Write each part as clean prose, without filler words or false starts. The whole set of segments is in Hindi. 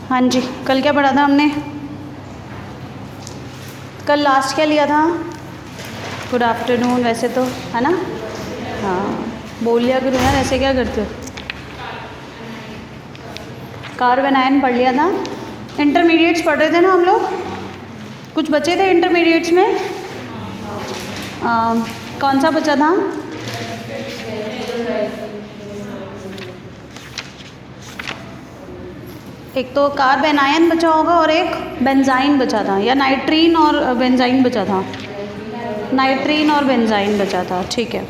हाँ जी, कल क्या पढ़ा था हमने? कल लास्ट क्या लिया था? गुड आफ्टरनून वैसे तो, है ना? हाँ, बोल लिया करो यार, ऐसे क्या करते हो? कार्बेनाइन पढ़ लिया था। इंटरमीडिएट्स पढ़ रहे थे ना हम लोग? कुछ बचे थे इंटरमीडिएट्स में? कौन सा बचा था? एक तो कार्बेनाइन बचा होगा और एक बेंजाइन बचा था, या नाइट्रीन और बेंजाइन बचा था। नाइट्रीन और बेंजाइन बचा था, ठीक है।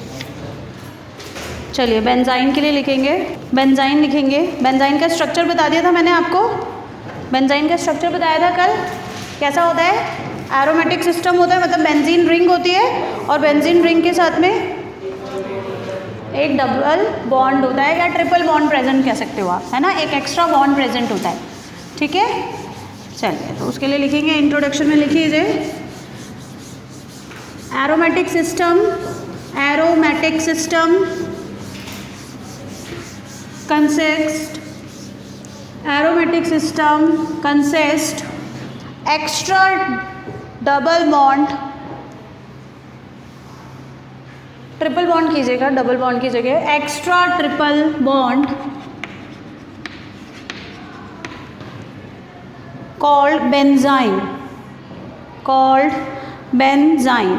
चलिए बेंजाइन के लिए लिखेंगे, बेंजाइन लिखेंगे। बेंजाइन का स्ट्रक्चर बता दिया था मैंने आपको। बेंजाइन का स्ट्रक्चर बताया था कल। कैसा होता है? एरोमेटिक सिस्टम होता है, मतलब बेंजीन रिंग होती है और बेंजीन रिंग के साथ में एक डबल बॉन्ड होता है, या ट्रिपल बॉन्ड प्रेजेंट कह सकते हो आप, है ना? एक एक्स्ट्रा बॉन्ड प्रेजेंट होता है, ठीक है। चलिए तो उसके लिए लिखेंगे, इंट्रोडक्शन में लिखिए aromatic system, aromatic system consist, aromatic system consist extra double bond, triple bond कीजिएगा, डबल बॉन्ड की जगह extra triple bond called benzyne, called benzyne,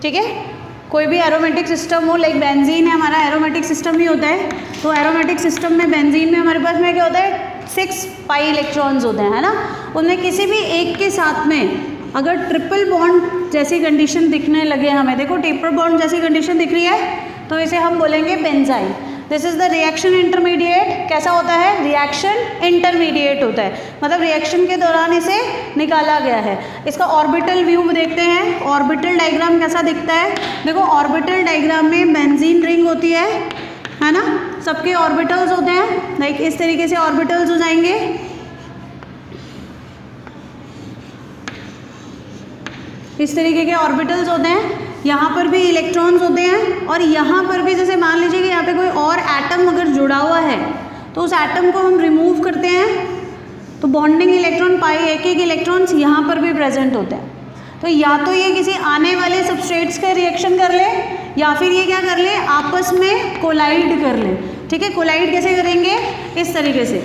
ठीक है। कोई भी एरोमेटिक सिस्टम हो, लाइक बेंजीन है हमारा, एरोमेटिक सिस्टम ही होता है। तो एरोमेटिक सिस्टम में बेंजीन में हमारे पास में क्या होता है? 6 पाई इलेक्ट्रॉन्स होते हैं, है ना? उनमें किसी भी एक के साथ में अगर ट्रिपल बॉन्ड जैसी कंडीशन दिखने लगे हमें, देखो ट्रिपल बॉन्ड जैसी कंडीशन दिख रही है, तो इसे हम बोलेंगे benzene. This is the reaction intermediate. कैसा होता है? रिएक्शन इंटरमीडिएट होता है, मतलब रिएक्शन के दौरान इसे निकाला गया है। इसका ऑर्बिटल व्यू देखते हैं। ऑर्बिटल डायग्राम कैसा दिखता है? देखो ऑर्बिटल डायग्राम में बेंजीन रिंग होती है ना? सबके ऑर्बिटल्स होते हैं, लाइक इस तरीके से ऑर्बिटल्स हो जाएंगे। इस तरीके के ऑर्बिटल्स होते हैं। यहाँ पर भी इलेक्ट्रॉन्स होते हैं, और यहाँ पर भी, जैसे मान लीजिए कि यहाँ पे कोई और एटम अगर जुड़ा हुआ है, तो उस एटम को हम रिमूव करते हैं, तो बॉन्डिंग इलेक्ट्रॉन पाई एक एक इलेक्ट्रॉन्स यहाँ पर भी प्रेजेंट होते हैं। तो या तो ये किसी आने वाले सबस्ट्रेट्स का रिएक्शन कर ले, या फिर ये क्या कर ले? आपस में कोलाइड कर ले, ठीक है। कोलाइड कैसे करेंगे? इस तरीके से,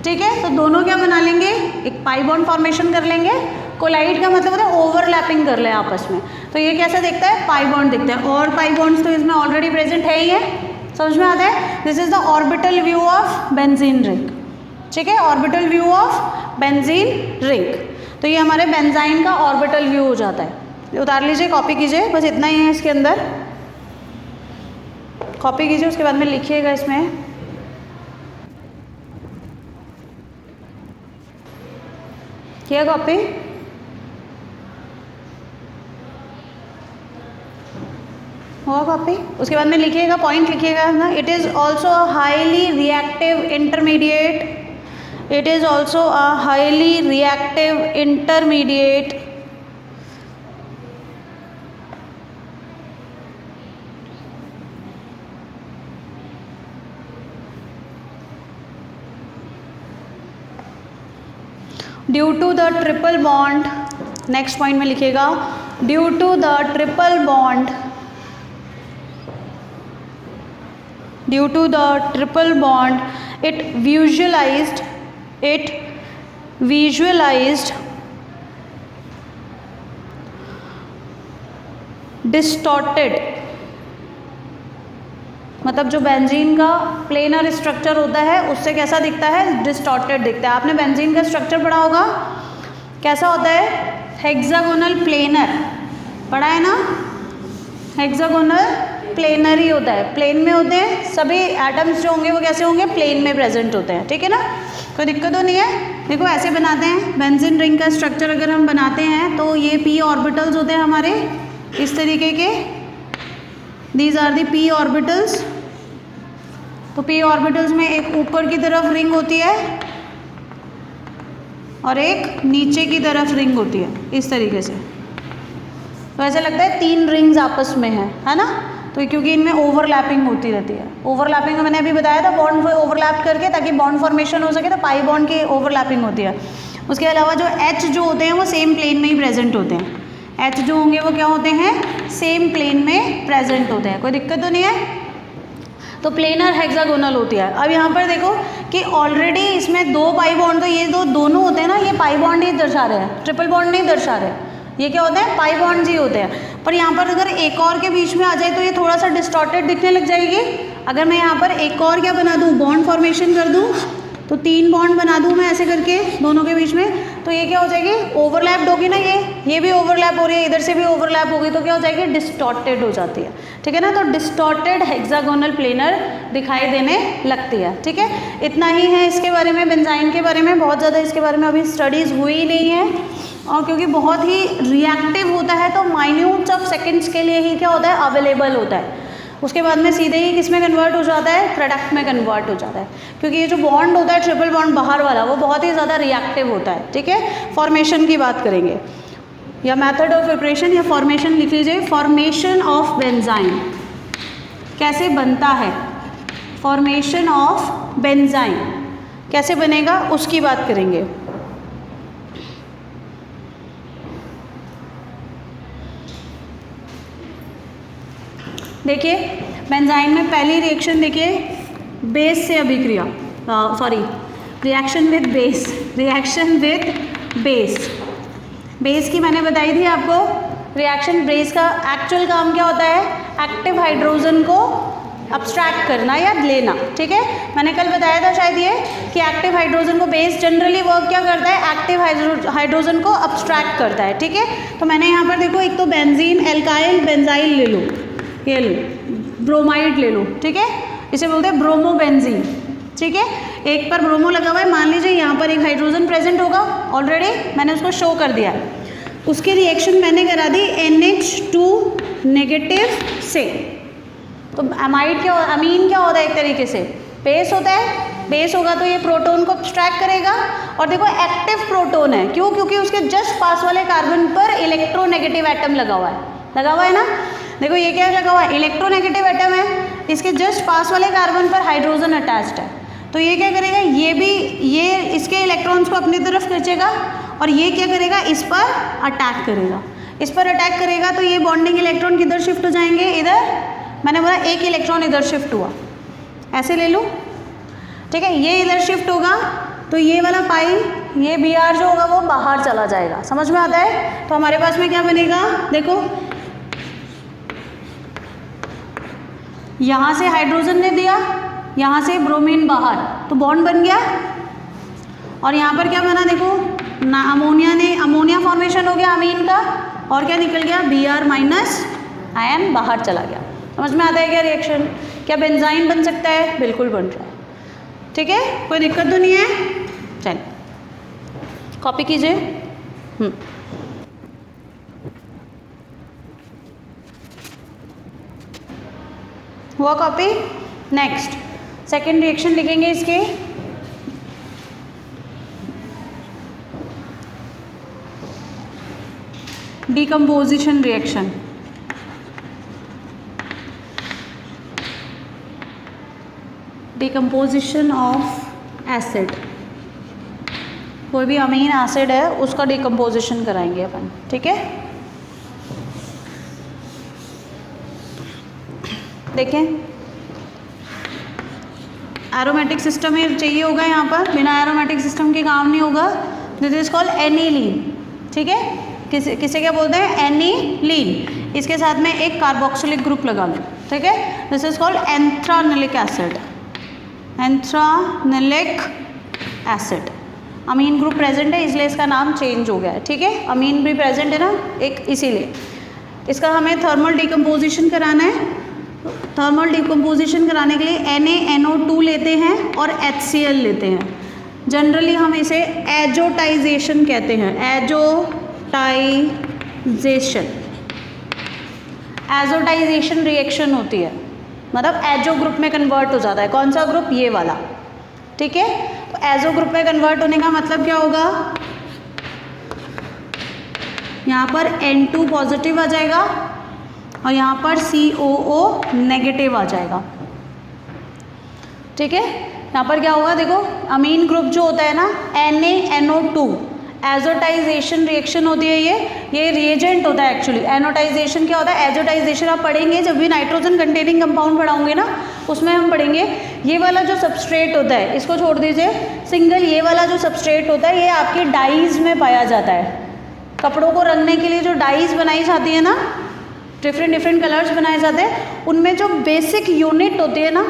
ठीक है। तो दोनों क्या बना लेंगे? एक पाई बॉन्ड फॉर्मेशन कर लेंगे। कोलाइड का मतलब होता है ओवरलैपिंग कर ले आपस में। तो ये कैसा दिखता है? पाई बॉन्ड दिखता है। और पाई बॉन्ड्स तो इसमें ऑलरेडी प्रेजेंट है ही है, समझ में आता है? This is the orbital view of benzene ring, ठीक है। Orbital view of benzene ring. तो ये हमारे बेंजाइन का ऑर्बिटल व्यू हो जाता है। उतार लीजिए, कॉपी कीजिए, बस इतना ही है इसके अंदर। कॉपी कीजिए, उसके बाद में लिखिएगा इसमें। किया कॉपी? हुआ कॉपी? उसके बाद में लिखिएगा, पॉइंट लिखिएगा ना। It is also a highly reactive intermediate, it is also a highly reactive intermediate due to the triple bond. Next point में लिखिएगा, due to the triple bond, due to the triple bond it visualized distorted, मतलब जो बेंजीन का प्लेनर स्ट्रक्चर होता है उससे कैसा दिखता है? डिस्टॉर्टेड दिखता है। आपने बेंजीन का स्ट्रक्चर पढ़ा होगा, कैसा होता है? हेक्सागोनल प्लेनर पढ़ा है ना? हेक्सागोनल प्लेनर ही होता है, प्लेन में होते हैं सभी एटम्स जो होंगे वो कैसे होंगे? प्लेन में प्रेजेंट होते हैं, ठीक है ना? कोई दिक्कत तो नहीं है। देखो ऐसे बनाते हैं बेंजीन रिंग का स्ट्रक्चर। अगर हम बनाते हैं तो ये पी ऑर्बिटल्स होते हैं हमारे इस तरीके के, these are the p orbitals. तो पी ऑर्बिटल्स में एक ऊपर की तरफ रिंग होती है और एक नीचे की तरफ रिंग होती है, इस तरीके से। तो ऐसा लगता है 3 रिंग्स आपस में है ना? तो क्योंकि इनमें ओवरलैपिंग होती रहती है। ओवरलैपिंग में मैंने अभी बताया था बॉन्ड ओवरलैप करके ताकि बॉन्ड फॉर्मेशन हो सके, तो पाई बॉन्ड की ओवरलैपिंग होती है। उसके अलावा जो एच जो होते हैं वो सेम प्लेन में ही प्रेजेंट होते हैं। एच जो होंगे वो क्या होते हैं, सेम प्लेन में प्रेजेंट होते हैं। कोई दिक्कत तो नहीं है। तो प्लेनर हेक्सागोनल होती है। अब यहाँ पर देखो कि ऑलरेडी इसमें दो पाई बॉन्ड, तो ये दोनों होते हैं ना, ये पाई बॉन्ड ही दर्शा रहे हैं, ट्रिपल बॉन्ड नहीं दर्शा रहे। ये क्या होते हैं, पाई बॉन्ड ही होते हैं। पर यहाँ पर अगर एक और के बीच में आ जाए तो ये थोड़ा सा डिस्टॉर्टेड दिखने लग जाएगी। अगर मैं यहाँ पर एक और क्या बना दूँ, बॉन्ड फॉर्मेशन कर दूँ, तो 3 बॉन्ड बना दूँ मैं ऐसे करके दोनों के बीच में, तो ये क्या हो जाएगी, ओवरलैप्ड होगी ना, ये भी ओवरलैप हो रही है, इधर से भी ओवरलैप होगी, तो क्या हो जाएगी, डिस्टॉर्टेड हो जाती है। ठीक है ना। तो डिस्टॉर्टेड हेक्सागोनल प्लेनर दिखाई देने लगती है। ठीक है, इतना ही है इसके बारे में। बेंजाइन के बारे में बहुत ज़्यादा इसके बारे में अभी स्टडीज़ हुई नहीं है, और क्योंकि बहुत ही रिएक्टिव होता है तो माइन्यूट्स ऑफ सेकेंड्स के लिए ही क्या होता है, अवेलेबल होता है। उसके बाद में सीधे ही किस में कन्वर्ट हो जाता है, प्रोडक्ट में कन्वर्ट हो जाता है, क्योंकि ये जो बॉन्ड होता है ट्रिपल बॉन्ड बाहर वाला, वो बहुत ही ज़्यादा रिएक्टिव होता है। ठीक है, फॉर्मेशन की बात करेंगे, या मेथड ऑफ प्रिपरेशन या फॉर्मेशन लिख लीजिए। फॉर्मेशन ऑफ बेंजाइन कैसे बनता है, फॉर्मेशन ऑफ बेंजाइन कैसे बनेगा उसकी बात करेंगे। देखिए बेंजाइन में पहली रिएक्शन देखिए, बेस से अभिक्रिया, reaction with base, reaction with base. Base की मैंने बताई थी आपको, रिएक्शन बेस का एक्चुअल काम क्या होता है, एक्टिव हाइड्रोजन को अब्स्ट्रैक्ट करना या लेना। ठीक है, मैंने कल बताया था शायद ये कि एक्टिव हाइड्रोजन को बेस जनरली वर्क क्या करता है, एक्टिव हाइड्रोजन को अब्स्ट्रैक्ट करता है। ठीक है, तो मैंने यहाँ पर देखो, एक तो बेंजीन, एल्काइल बेंजाइल ले लो, ये लो, ब्रोमाइड ले लो। ठीक है, इसे बोलते हैं ब्रोमोबेंजीन। ठीक है, एक पर ब्रोमो लगा हुआ है, मान लीजिए यहाँ पर एक हाइड्रोजन प्रेजेंट होगा, ऑलरेडी मैंने उसको शो कर दिया है। उसकी रिएक्शन मैंने करा दी NH2 नेगेटिव से। तो अमाइड क्या, अमीन क्या होता है, एक तरीके से बेस होता है। बेस होगा तो ये प्रोटोन को अब्स्ट्रैक्ट करेगा, और देखो एक्टिव प्रोटोन है, क्यों, क्योंकि उसके जस्ट पास वाले कार्बन पर इलेक्ट्रोनेगेटिव एटम लगा हुआ है ना। देखो ये क्या लगा हुआ है, इलेक्ट्रोनेगेटिव एटम है, इसके जस्ट पास वाले कार्बन पर हाइड्रोजन अटैच्ड है। तो ये क्या करेगा, ये इसके इलेक्ट्रॉन्स को अपनी तरफ खींचेगा, और ये क्या करेगा, इस पर अटैक करेगा। इस पर अटैक करेगा तो ये बॉन्डिंग इलेक्ट्रॉन किधर शिफ्ट हो जाएंगे, इधर। मैंने बोला एक इलेक्ट्रॉन इधर शिफ्ट हुआ, ऐसे ले लो। ठीक है, ये इधर शिफ्ट होगा तो ये वाला पाई, ये Br जो होगा वो बाहर चला जाएगा। समझ में आता है। तो हमारे पास में क्या बनेगा, देखो यहाँ से हाइड्रोजन ने दिया, यहाँ से ब्रोमीन बाहर, तो बॉन्ड बन गया। और यहाँ पर क्या बना, देखो ना, अमोनिया फॉर्मेशन हो गया अमीन का, और क्या निकल गया, Br- आयन बाहर चला गया। समझ में आता है क्या रिएक्शन, क्या बेंजाइन बन सकता है, बिल्कुल बन रहा है। ठीक है, कोई दिक्कत तो नहीं है। चलिए कॉपी कीजिए। हुआ कॉपी। नेक्स्ट सेकेंड रिएक्शन लिखेंगे इसके, decomposition reaction. Decomposition of acid, कोई भी अमीन एसिड है उसका डीकम्पोजिशन कराएंगे अपन। ठीक है, देखें एरोमेटिक सिस्टम ही चाहिए होगा यहाँ पर, बिना एरोमेटिक सिस्टम के काम नहीं होगा। This is called aniline. ठीक है, किसे क्या बोलते हैं, एनिलीन। इसके साथ में एक कार्बोक्सिलिक ग्रुप लगा लो। ठीक है, this is called anthranilic acid. Anthranilic acid, amine group present है इसलिए इसका नाम चेंज हो गया है। ठीक है, अमीन भी प्रेजेंट है ना एक, इसीलिए इसका हमें थर्मल डिकम्पोजिशन कराना है। थर्मल डिकम्पोजिशन कराने के लिए NaNO2 लेते हैं और HCl लेते हैं। जनरली हम इसे एजोटाइजेशन कहते हैं, एजोटाइजेशन रिएक्शन होती है, मतलब एजो ग्रुप में कन्वर्ट हो जाता है। कौन सा ग्रुप, ये वाला। ठीक है, तो एजो ग्रुप में कन्वर्ट होने का मतलब क्या होगा, यहाँ पर N2 पॉजिटिव आ जाएगा और यहाँ पर COO नेगेटिव आ जाएगा। ठीक है, यहाँ पर क्या होगा देखो, अमीन ग्रुप जो होता है ना NaNO2 एजोटाइजेशन रिएक्शन होती है, ये रिएजेंट होता है एक्चुअली। एनोटाइजेशन क्या होता है, एजोटाइजेशन आप पढ़ेंगे जब भी नाइट्रोजन कंटेनिंग कंपाउंड पढ़ाऊंगे ना, उसमें हम पढ़ेंगे। ये वाला जो सबस्ट्रेट होता है इसको छोड़ दीजिए, सिंगल ये वाला जो सबस्ट्रेट होता है ये आपके डाइज में पाया जाता है। कपड़ों को रंगने के लिए जो डाइज बनाई जाती है ना, डिफरेंट डिफरेंट कलर्स बनाए जाते हैं, उनमें जो बेसिक यूनिट होती है ना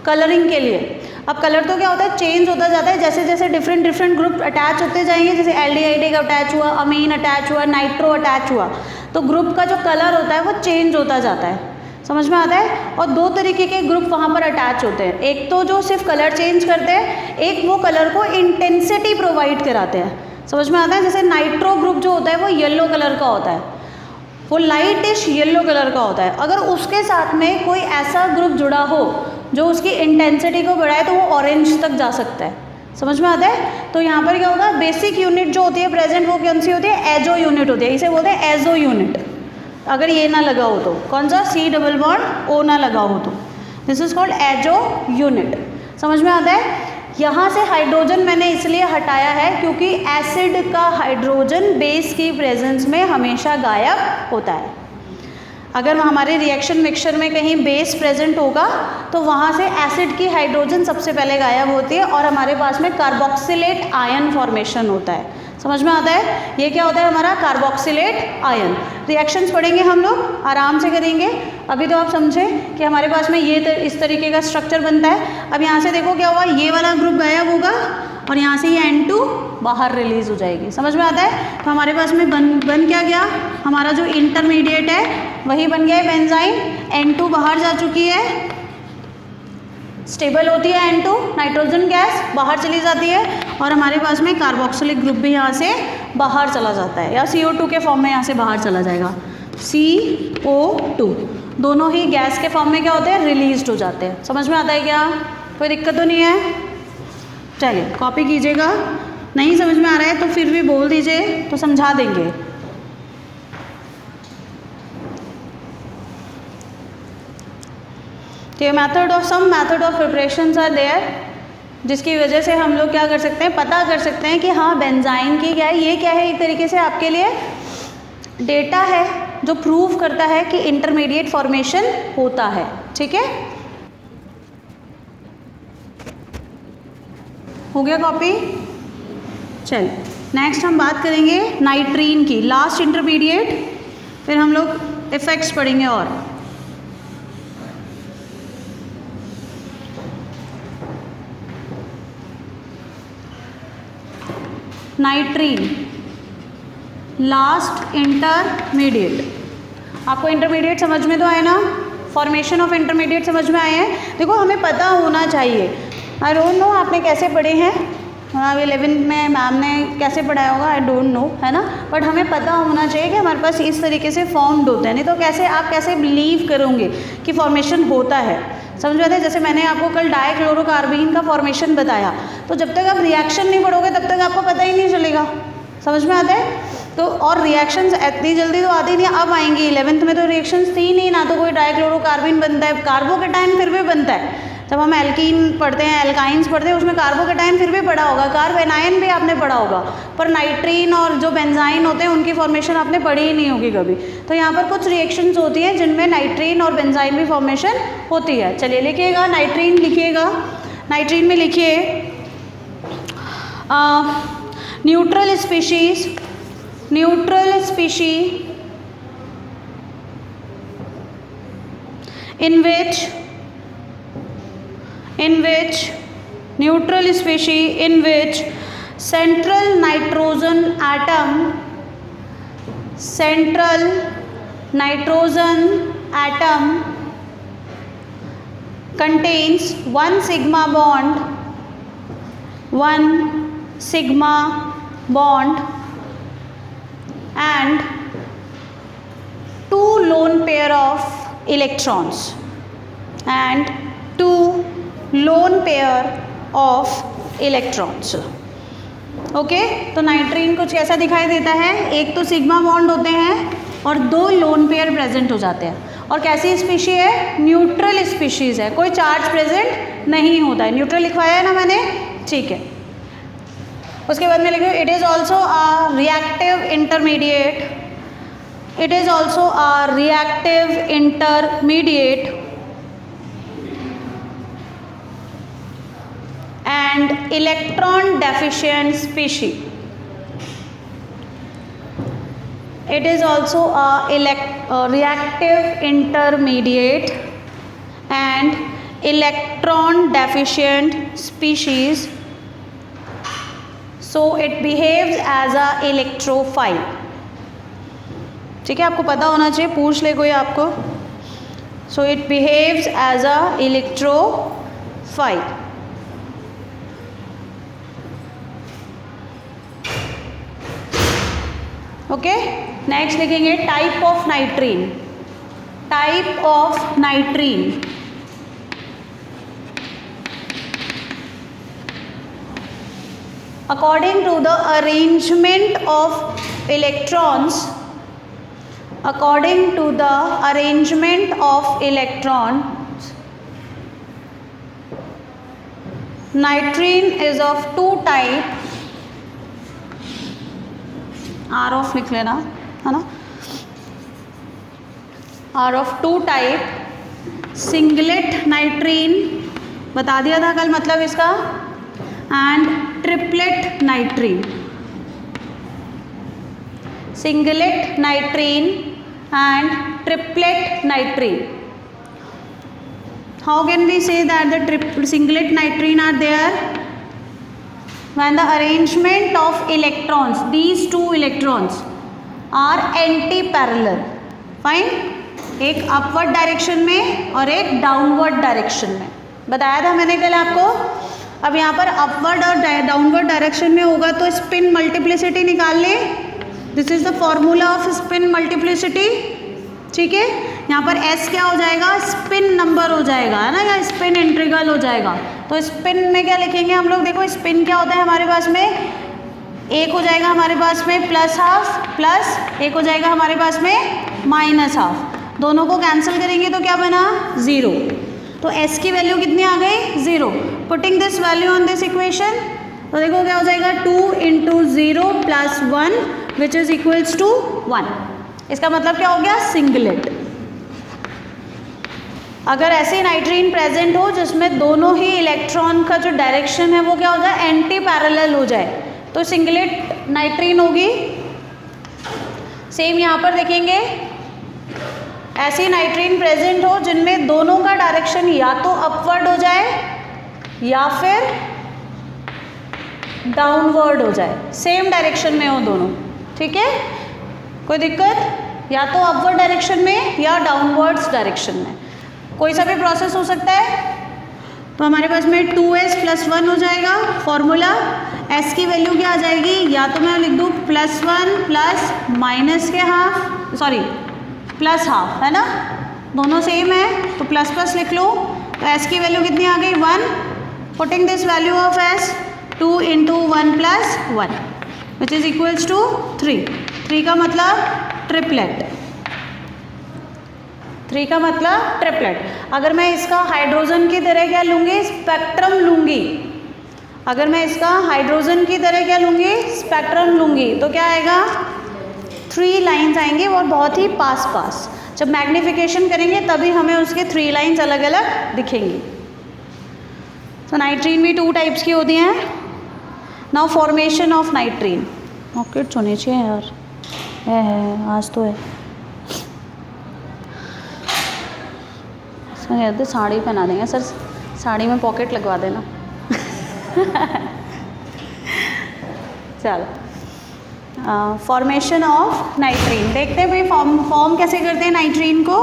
कलरिंग के लिए। अब कलर तो क्या होता है, चेंज होता जाता है जैसे जैसे डिफरेंट डिफरेंट ग्रुप अटैच होते जाएंगे, जैसे एल्डिहाइड का अटैच हुआ, अमीन अटैच हुआ, नाइट्रो अटैच हुआ, तो ग्रुप का जो कलर होता है वो चेंज होता जाता है। समझ में आता है। और दो तरीके के ग्रुप वहाँ पर अटैच होते हैं, एक तो जो सिर्फ कलर चेंज करते हैं, एक वो कलर को इंटेंसिटी प्रोवाइड कराते हैं। समझ में आता है। जैसे नाइट्रो ग्रुप जो होता है वो येलो कलर का होता है, वो लाइटिश येलो कलर का होता है। अगर उसके साथ में कोई ऐसा ग्रुप जुड़ा हो जो उसकी इंटेंसिटी को बढ़ाए तो वो ऑरेंज तक जा सकता है। समझ में आता है। तो यहाँ पर क्या होगा, बेसिक यूनिट जो होती है प्रेजेंट वो कौन सी होती है, एजो यूनिट होती है, इसे बोलते हैं एजो यूनिट। अगर ये ना लगा हो तो, कौन सा, C डबल बॉन्ड O ना लगा हो तो, this is called azo unit. समझ में आता है। यहाँ से हाइड्रोजन मैंने इसलिए हटाया है क्योंकि एसिड का हाइड्रोजन बेस की प्रेजेंस में हमेशा गायब होता है। अगर हमारे रिएक्शन मिक्सचर में कहीं बेस प्रेजेंट होगा तो वहाँ से एसिड की हाइड्रोजन सबसे पहले गायब होती है और हमारे पास में कार्बोक्सिलेट आयन फॉर्मेशन होता है। समझ में आता है। ये क्या होता है हमारा कार्बोक्सिलेट आयन। रिएक्शंस पढ़ेंगे हम लोग, आराम से करेंगे। अभी तो आप समझें कि हमारे पास में ये इस तरीके का स्ट्रक्चर बनता है। अब यहाँ से देखो क्या हुआ, ये वाला ग्रुप गायब होगा और यहाँ से ये N2 बाहर रिलीज हो जाएगी। समझ में आता है। तो हमारे पास में बन क्या गया, हमारा जो इंटरमीडिएट है वही बन गया है बेंजाइन। N2 बाहर जा चुकी है, स्टेबल होती है N2, नाइट्रोजन गैस बाहर चली जाती है और हमारे पास में कार्बोक्सिलिक ग्रुप भी यहाँ से बाहर चला जाता है, या CO2 के फॉर्म में यहाँ से बाहर चला जाएगा। CO2 दोनों ही गैस के फॉर्म में क्या होते हैं, रिलीज हो जाते हैं। समझ में आता है क्या, कोई दिक्कत तो नहीं है। चलिए कॉपी कीजिएगा, नहीं समझ में आ रहा है तो फिर भी बोल दीजिए तो समझा देंगे। तो method of preparations are there, जिसकी वजह से हम लोग क्या कर सकते हैं, पता कर सकते हैं कि हाँ बेंजाइन की क्या है, ये क्या है, एक तरीके से आपके लिए डेटा है जो प्रूव करता है कि इंटरमीडिएट फॉर्मेशन होता है। ठीक है, हो गया कॉपी। चल नेक्स्ट हम बात करेंगे नाइट्रीन की, लास्ट इंटरमीडिएट, फिर हम लोग इफेक्ट्स पढ़ेंगे। और नाइट्रीन लास्ट इंटरमीडिएट, आपको इंटरमीडिएट समझ में तो आए ना, फॉर्मेशन ऑफ इंटरमीडिएट समझ में आए हैं। देखो हमें पता होना चाहिए, आई डोंट नो आपने कैसे पढ़े हैं, अब 11th में मैम ने कैसे पढ़ाया होगा, आई डोंट नो, है ना, बट हमें पता होना चाहिए कि हमारे पास इस तरीके से फॉर्म्ड होते हैं। नहीं तो कैसे आप कैसे बिलीव करोगे कि फॉर्मेशन होता है। समझ में आता है। जैसे मैंने आपको कल डाइक्लोरोकार्बीन का फॉर्मेशन बताया, तो जब तक आप रिएक्शन नहीं पढ़ोगे तब तक आपको पता ही नहीं चलेगा। समझ में आता है। तो और रिएक्शंस इतनी जल्दी तो आती नहीं, अब आएंगी। 11th में तो रिएक्शंस थी नहीं, ना तो कोई डाइक्लोरोकार्बीन बनता है, कार्बोकेटाइन फिर भी बनता है। जब हम एल्कीन पढ़ते हैं, एल्काइंस पढ़ते हैं, उसमें कार्बोकेटाइन फिर भी पढ़ा होगा, कार्बेनाइन भी आपने पढ़ा होगा, पर नाइट्रीन और जो बेंजाइन होते हैं उनकी फॉर्मेशन आपने पढ़ी ही नहीं होगी कभी। तो यहाँ पर कुछ रिएक्शंस होती हैं जिनमें नाइट्रीन और बेंजाइन भी फॉर्मेशन होती है। चलिए लिखिएगा, नाइट्रीन लिखिएगा। नाइट्रीन में लिखिए neutral species in which neutral species in which central nitrogen atom contains one sigma bond and two lone pair of electrons okay. तो नाइट्रीन कुछ कैसा दिखाई देता है, एक तो सिग्मा बॉन्ड होते हैं और दो लोन पेयर प्रेजेंट हो जाते हैं। और कैसी स्पीशी है, न्यूट्रल स्पीशीज़ है, कोई चार्ज प्रेजेंट नहीं होता है, न्यूट्रल लिखवाया है ना मैंने, ठीक है। उसके बाद में लिखो it is also a reactive intermediate, it is also a reactive intermediate and electron deficient species. It is also a reactive intermediate and electron deficient species, so it behaves as a electrophile। ठीक है, आपको पता होना चाहिए, पूछ ले कोई आपको। So it behaves as a electrophile। Okay, next लिखेंगे type of nitrene. Type of nitrene, according to the arrangement of electrons, according to the arrangement of electrons, nitrene is of two type, are of लिख लेना है ना, are of two type, singlet nitrene बता दिया था कल मतलब इसका, and triplet nitrene. Singlet nitrene and triplet nitrene. How can we say that the singlet nitrene are there? When the arrangement of electrons, these two electrons are anti-parallel, fine, एक upward direction में और एक downward direction में, बताया था मैंने कल आपको। अब यहाँ पर upward और downward direction में होगा तो spin multiplicity निकाल ले, this is the formula of spin multiplicity, ठीक है। यहाँ पर S क्या हो जाएगा, स्पिन नंबर हो जाएगा, है ना, या स्पिन इंटीग्रल हो जाएगा। तो स्पिन में क्या लिखेंगे हम लोग, देखो स्पिन क्या होता है हमारे पास में, एक हो जाएगा हमारे पास में प्लस हाफ, प्लस एक हो जाएगा हमारे पास में माइनस हाफ, दोनों को कैंसिल करेंगे तो क्या बना, ज़ीरो। तो S की वैल्यू कितनी आ गई, zero. Putting this value on this equation, तो देखो क्या हो जाएगा, 2 into zero plus 1 which is equals to 1। इसका मतलब क्या हो गया, सिंगलेट। अगर ऐसी नाइट्रीन प्रेजेंट हो जिसमें दोनों ही इलेक्ट्रॉन का जो डायरेक्शन है वो क्या हो जाए, एंटी पैरेलल हो जाए, तो सिंगलेट नाइट्रीन होगी। सेम यहाँ पर देखेंगे, ऐसी नाइट्रीन प्रेजेंट हो जिनमें दोनों का डायरेक्शन या तो अपवर्ड हो जाए या फिर डाउनवर्ड हो जाए, सेम डायरेक्शन में हो दोनों, ठीक है, कोई दिक्कत, या तो अपवर्ड डायरेक्शन में या डाउनवर्ड्स डायरेक्शन में, कोई सा भी प्रोसेस हो सकता है। तो हमारे पास में 2s + 1 हो जाएगा फॉर्मूला। s की वैल्यू क्या आ जाएगी, या तो मैं लिख दूँ +1 प्लस माइनस के हाफ, सॉरी प्लस हाफ, है ना, दोनों सेम है तो प्लस प्लस लिख लो। तो s की वैल्यू कितनी आ गई, 1। Putting this value of s, 2 into 1 plus 1 which is equals to 3। 3 का मतलब ट्रिपलेट, 3 का मतलब ट्रिपलेट। अगर मैं इसका हाइड्रोजन की तरह क्या लूँगी, स्पेक्ट्रम लूँगी, अगर मैं इसका हाइड्रोजन की तरह क्या लूँगी, स्पेक्ट्रम लूँगी, तो क्या आएगा, 3 लाइन्स आएंगे और बहुत ही पास पास। जब मैग्नीफिकेशन करेंगे तभी हमें उसके 3 लाइन्स अलग अलग दिखेंगी। तो नाइट्रीन भी 2 टाइप्स की होती हैं। नाउ फॉर्मेशन ऑफ नाइट्रीन, पॉकेट्स होने चाहिए यार, है आज तो है, कहते साड़ी पहना देंगे सर, साड़ी में पॉकेट लगवा देना। चलो, फॉर्मेशन ऑफ नाइट्रीन देखते हैं भाई, फॉर्म कैसे करते हैं नाइट्रीन को।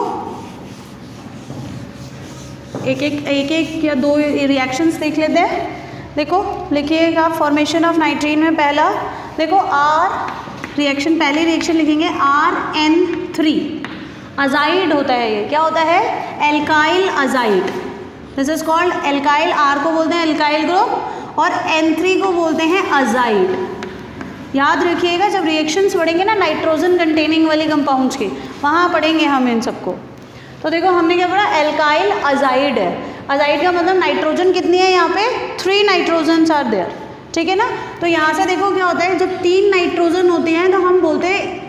एक या 2 रिएक्शंस देख लेते हैं। देखो लिखिएगा फॉर्मेशन ऑफ नाइट्रीन में पहला, देखो R रिएक्शन, पहले रिएक्शन लिखेंगे RN3, अजाइड होता है ये, क्या होता है, alkyl azide, this is called alkyl. R को बोलते हैं एल्काइल ग्रुप और N3 को बोलते हैं अजाइड। याद रखिएगा जब रिएक्शंस पढ़ेंगे ना नाइट्रोजन कंटेनिंग वाली कंपाउंड्स के, वहाँ पढ़ेंगे हम इन सबको। तो देखो हमने क्या पढ़ा, एल्काइल अजाइड है। अजाइड का मतलब नाइट्रोजन कितनी है यहाँ पे, 3 नाइट्रोजन्स आर देयर, ठीक है ना। तो यहाँ से देखो क्या होता है, जब 3 नाइट्रोजन होते हैं तो हम बोलते हैं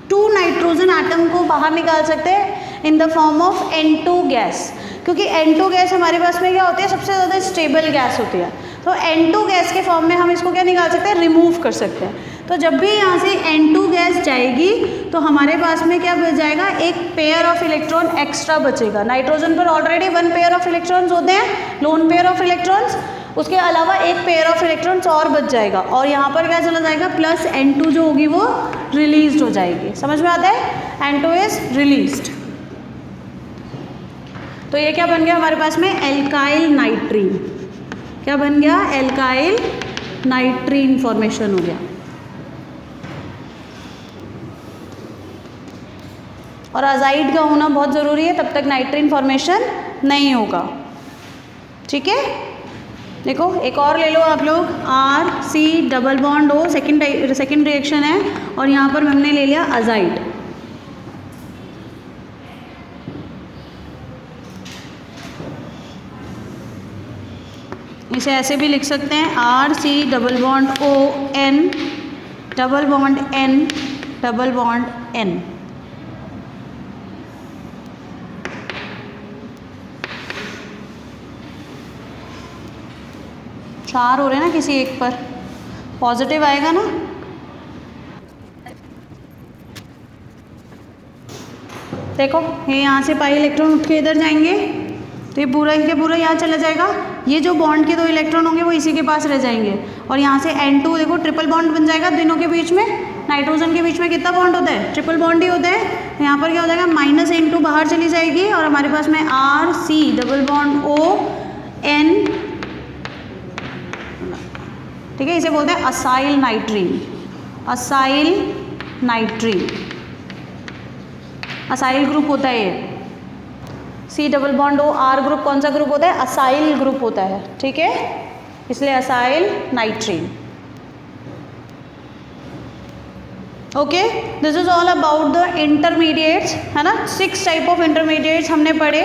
2 नाइट्रोजन एटम को बाहर निकाल सकते हैं in the form of N2 gas, क्योंकि N2 गैस हमारे पास में क्या होती है, सबसे ज़्यादा स्टेबल गैस होती है। तो N2 गैस के फॉर्म में हम इसको क्या निकाल सकते हैं, रिमूव कर सकते हैं। तो जब भी यहाँ से N2 गैस जाएगी तो हमारे पास में क्या बच जाएगा, एक पेयर ऑफ इलेक्ट्रॉन एक्स्ट्रा बचेगा। नाइट्रोजन पर ऑलरेडी 1 पेयर ऑफ इलेक्ट्रॉन्स होते हैं, लोन पेयर ऑफ इलेक्ट्रॉन्स, उसके अलावा एक पेयर ऑफ इलेक्ट्रॉन्स और बच जाएगा, और यहाँ पर क्या चला जाएगा, प्लस N2 जो होगी वो रिलीज हो जाएगी। समझ में आता है, N2 इज रिलीज्ड। तो ये क्या बन गया हमारे पास में, एल्काइल नाइट्रीन। क्या बन गया, एल्काइल नाइट्रीन फॉर्मेशन हो गया। और अजाइड का होना बहुत ज़रूरी है, तब तक नाइट्रीन फॉर्मेशन नहीं होगा, ठीक है। देखो एक और ले लो आप लोग, RC double bond O, second reaction है, और यहाँ पर हमने ले लिया अजाइड। इसे ऐसे भी लिख सकते हैं, RC double bond O N double bond N double bond N। चार हो रहे हैं ना, किसी एक पर पॉजिटिव आएगा ना। देखो ये यहाँ से पाई इलेक्ट्रॉन उठ के इधर जाएंगे, तो ये पूरा के पूरा यहाँ चला जाएगा। ये जो बॉन्ड के 2 इलेक्ट्रॉन होंगे वो इसी के पास रह जाएंगे, और यहाँ से N2 देखो ट्रिपल बॉन्ड बन जाएगा दोनों के बीच में। नाइट्रोजन के बीच में कितना बॉन्ड होता है, ट्रिपल बॉन्ड ही होता है। तो यहाँ पर क्या हो जाएगा, -N2 बाहर चली जाएगी, और हमारे पास में RC double bond O N, ठीक है, इसे बोलते हैं असाइल नाइट्रीन। असाइल नाइट्रीन, असाइल ग्रुप होता है ये। C double bond O R group कौन सा ग्रुप होता है, असाइल ग्रुप होता है, ठीक है, इसलिए acyl नाइट्रीन। Okay, this is all about the intermediates, है ना। 6 टाइप ऑफ इंटरमीडिएट्स हमने पढ़े।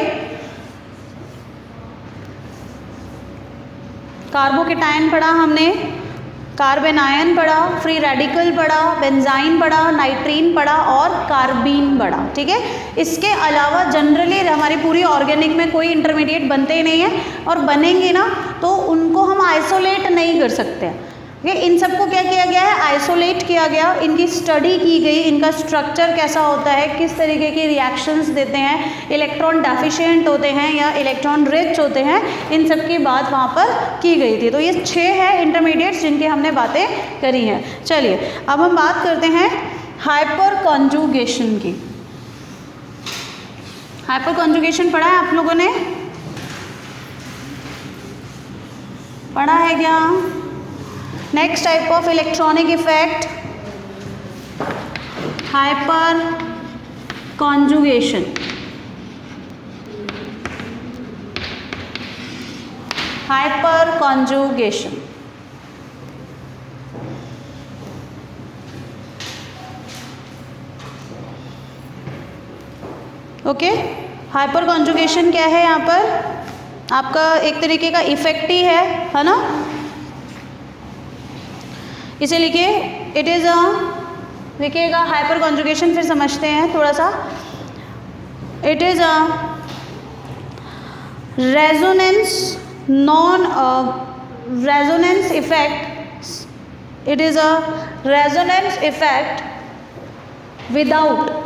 कार्बोकेटायन पढ़ा हमने, कार्बन आयन पढ़ा, फ्री रेडिकल पढ़ा, बेंजाइन पढ़ा, नाइट्रीन पढ़ा और कार्बीन पढ़ा, ठीक है। इसके अलावा जनरली हमारी पूरी ऑर्गेनिक में कोई इंटरमीडिएट बनते ही नहीं है, और बनेंगे ना तो उनको हम आइसोलेट नहीं कर सकते हैं। इन सबको क्या किया गया है, आइसोलेट किया गया, इनकी स्टडी की गई, इनका स्ट्रक्चर कैसा होता है, किस तरीके की रिएक्शंस देते हैं, इलेक्ट्रॉन डेफिशिएंट होते हैं या इलेक्ट्रॉन रिच होते हैं, इन सब की बात वहाँ पर की गई थी। तो ये 6 है इंटरमीडिएट्स जिनकी हमने बातें करी हैं। चलिए अब हम बात करते हैं हाइपर कॉन्जुगेशन की। हाइपर कॉन्जुगेशन पढ़ा है आप लोगों ने, पढ़ा है क्या? Next type of electronic effect, hyper conjugation. Hyper conjugation, okay. Hyper conjugation क्या है, यहाँ पर आपका एक तरीके का इफेक्ट ही है ना। इसे लिखिए, इट इज़ अ, लिखिएगा हाइपर कॉन्जुगेशन, फिर समझते हैं थोड़ा सा। It is a resonance non resonance effect. It is a resonance effect without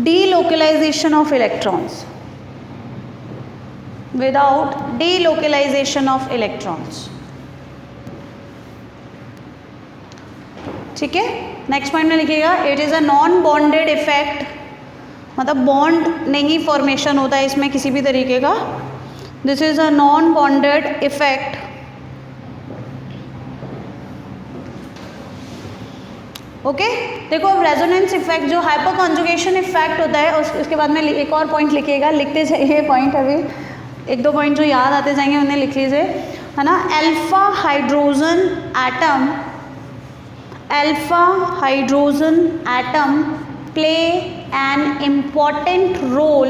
delocalization of electrons, without delocalization of electrons, ठीक है। नेक्स्ट पॉइंट में लिखिएगा, it is a non bonded effect, मतलब बॉन्ड नहीं फॉर्मेशन होता है इसमें किसी भी तरीके का। This is a non bonded effect okay. देखो अब रेजोनेंस इफेक्ट जो हाइपर कॉन्जुगेशन इफेक्ट होता है, उसके बाद में एक और पॉइंट लिखिएगा, लिखते जाइए पॉइंट, अभी 1-2 पॉइंट जो याद आते जाएंगे उन्हें लिख लीजिए, है ना। Alpha hydrogen atom alpha hydrogen atom play an important role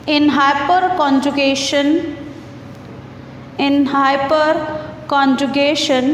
in hyperconjugation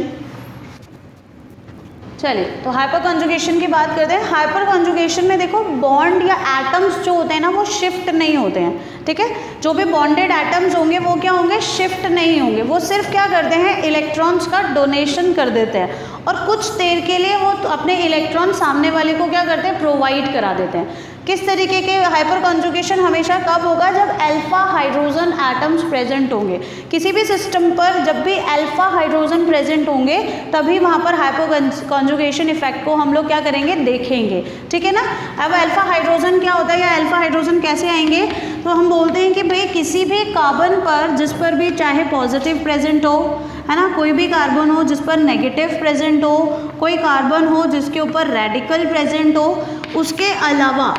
चलिए तो हाइपर कॉन्जुगेशन की बात करते हैं। हाइपर कॉन्जुगेशन में देखो बॉन्ड या एटम्स जो होते हैं ना वो शिफ्ट नहीं होते हैं, ठीक है। जो भी बॉन्डेड एटम्स होंगे वो क्या होंगे, शिफ्ट नहीं होंगे, वो सिर्फ क्या करते हैं, इलेक्ट्रॉन्स का डोनेशन कर देते हैं और कुछ देर के लिए वो अपने इलेक्ट्रॉन सामने वाले को क्या करते हैं, प्रोवाइड करा देते हैं। किस तरीके के हाइपर कॉन्जुगेशन हमेशा कब होगा, जब अल्फा हाइड्रोजन एटम्स प्रेजेंट होंगे। किसी भी सिस्टम पर जब भी अल्फा हाइड्रोजन प्रेजेंट होंगे तभी वहाँ पर हाइपर कॉन्जुगेशन इफेक्ट को हम लोग क्या करेंगे, देखेंगे, ठीक है ना। अब अल्फा हाइड्रोजन क्या होता है या अल्फा हाइड्रोजन कैसे आएंगे, तो हम बोलते हैं कि भाई किसी भी कार्बन पर जिस पर भी चाहे पॉजिटिव प्रेजेंट हो, है ना, कोई भी कार्बन हो जिस पर नेगेटिव प्रेजेंट हो, कोई कार्बन हो जिसके ऊपर रेडिकल प्रेजेंट हो, उसके अलावा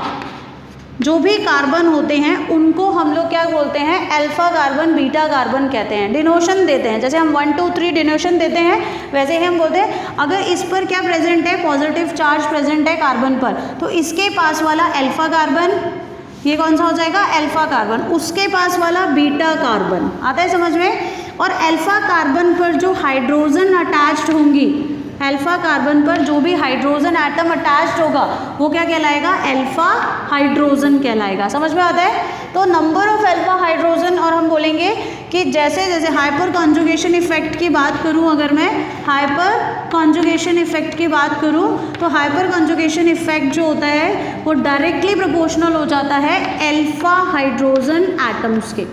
जो भी कार्बन होते हैं उनको हम लोग क्या बोलते हैं, अल्फा कार्बन बीटा कार्बन कहते हैं, डिनोशन देते हैं। जैसे हम 1 2 3 डिनोशन देते हैं वैसे ही हम बोलते हैं अगर इस पर क्या प्रेजेंट है, पॉजिटिव चार्ज प्रेजेंट है कार्बन पर, तो इसके पास वाला अल्फा कार्बन, ये कौन सा हो जाएगा, अल्फा कार्बन, उसके पास वाला बीटा कार्बन। आता है समझ में। और अल्फा कार्बन पर जो हाइड्रोजन अटैच्ड होंगी, अल्फा कार्बन पर जो भी हाइड्रोजन एटम अटैच्ड होगा वो क्या कहलाएगा, अल्फा हाइड्रोजन कहलाएगा। समझ में आता है। तो नंबर ऑफ अल्फा हाइड्रोजन, और हम बोलेंगे कि जैसे जैसे हाइपर कॉन्जुगेशन इफेक्ट की बात करूं, अगर मैं हाइपर कॉन्जुगेशन इफेक्ट की बात करूं तो हाइपर कॉन्जुगेशन इफेक्ट जो होता है वो डायरेक्टली प्रोपोर्शनल हो जाता है अल्फा हाइड्रोजन एटम्स के।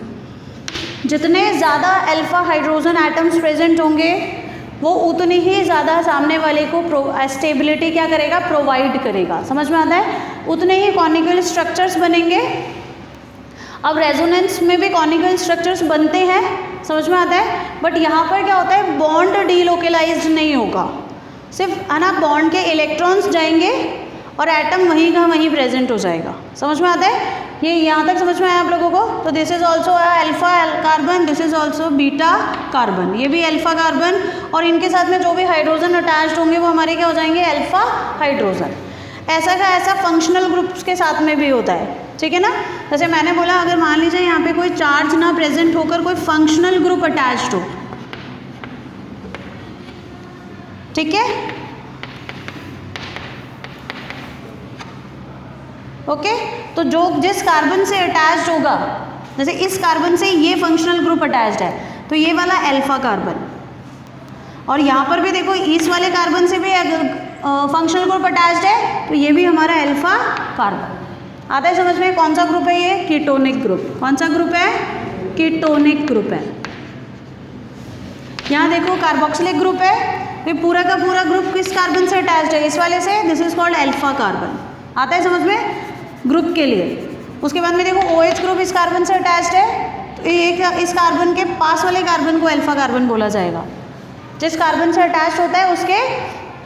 जितने ज़्यादा अल्फा हाइड्रोजन एटम्स प्रेजेंट होंगे वो उतनी ही ज़्यादा सामने वाले को स्टेबिलिटी क्या करेगा, प्रोवाइड करेगा। समझ में आता है। उतने ही कॉनिकल स्ट्रक्चर्स बनेंगे। अब रेजोनेंस में भी कॉनिकल स्ट्रक्चर्स बनते हैं, समझ में आता है। बट यहाँ पर क्या होता है, बॉन्ड डीलोकेलाइज्ड नहीं होगा, सिर्फ है ना बॉन्ड के इलेक्ट्रॉन्स जाएंगे और एटम वहीं का वहीं प्रेजेंट हो जाएगा। समझ में आता है। ये यहाँ तक समझ में आया आप लोगों को। तो this is also alpha carbon, this is also beta carbon, ये भी अल्फा कार्बन, और इनके साथ में जो भी हाइड्रोजन अटैच्ड होंगे वो हमारे क्या हो जाएंगे, अल्फा हाइड्रोजन। ऐसा का ऐसा फंक्शनल ग्रुप्स के साथ में भी होता है, ठीक है ना। जैसे मैंने बोला अगर मान लीजिए यहाँ पे कोई चार्ज ना प्रेजेंट होकर कोई फंक्शनल ग्रुप अटैच्ड हो, ठीक है, ओके। तो जो जिस कार्बन से अटैच्ड होगा, जैसे इस कार्बन से ये फंक्शनल ग्रुप अटैच्ड है तो ये वाला अल्फा कार्बन, और यहाँ पर भी देखो इस वाले कार्बन से भी अगर फंक्शनल ग्रुप अटैच्ड है तो ये भी हमारा अल्फा कार्बन। आता है समझ में। कौन सा ग्रुप है ये, कीटोनिक ग्रुप। कौन सा ग्रुप है, कीटोनिक ग्रुप है। यहाँ देखो कार्बोक्सिलिक ग्रुप है, ये पूरा का पूरा ग्रुप किस कार्बन से अटैच्ड है, इस वाले से, this is called alpha carbon. आता है समझ में ग्रुप के लिए। उसके बाद में देखो OH ग्रुप इस कार्बन से अटैच्ड है, तो इस कार्बन के पास वाले कार्बन को अल्फा कार्बन बोला जाएगा। जिस कार्बन से अटैच होता है उसके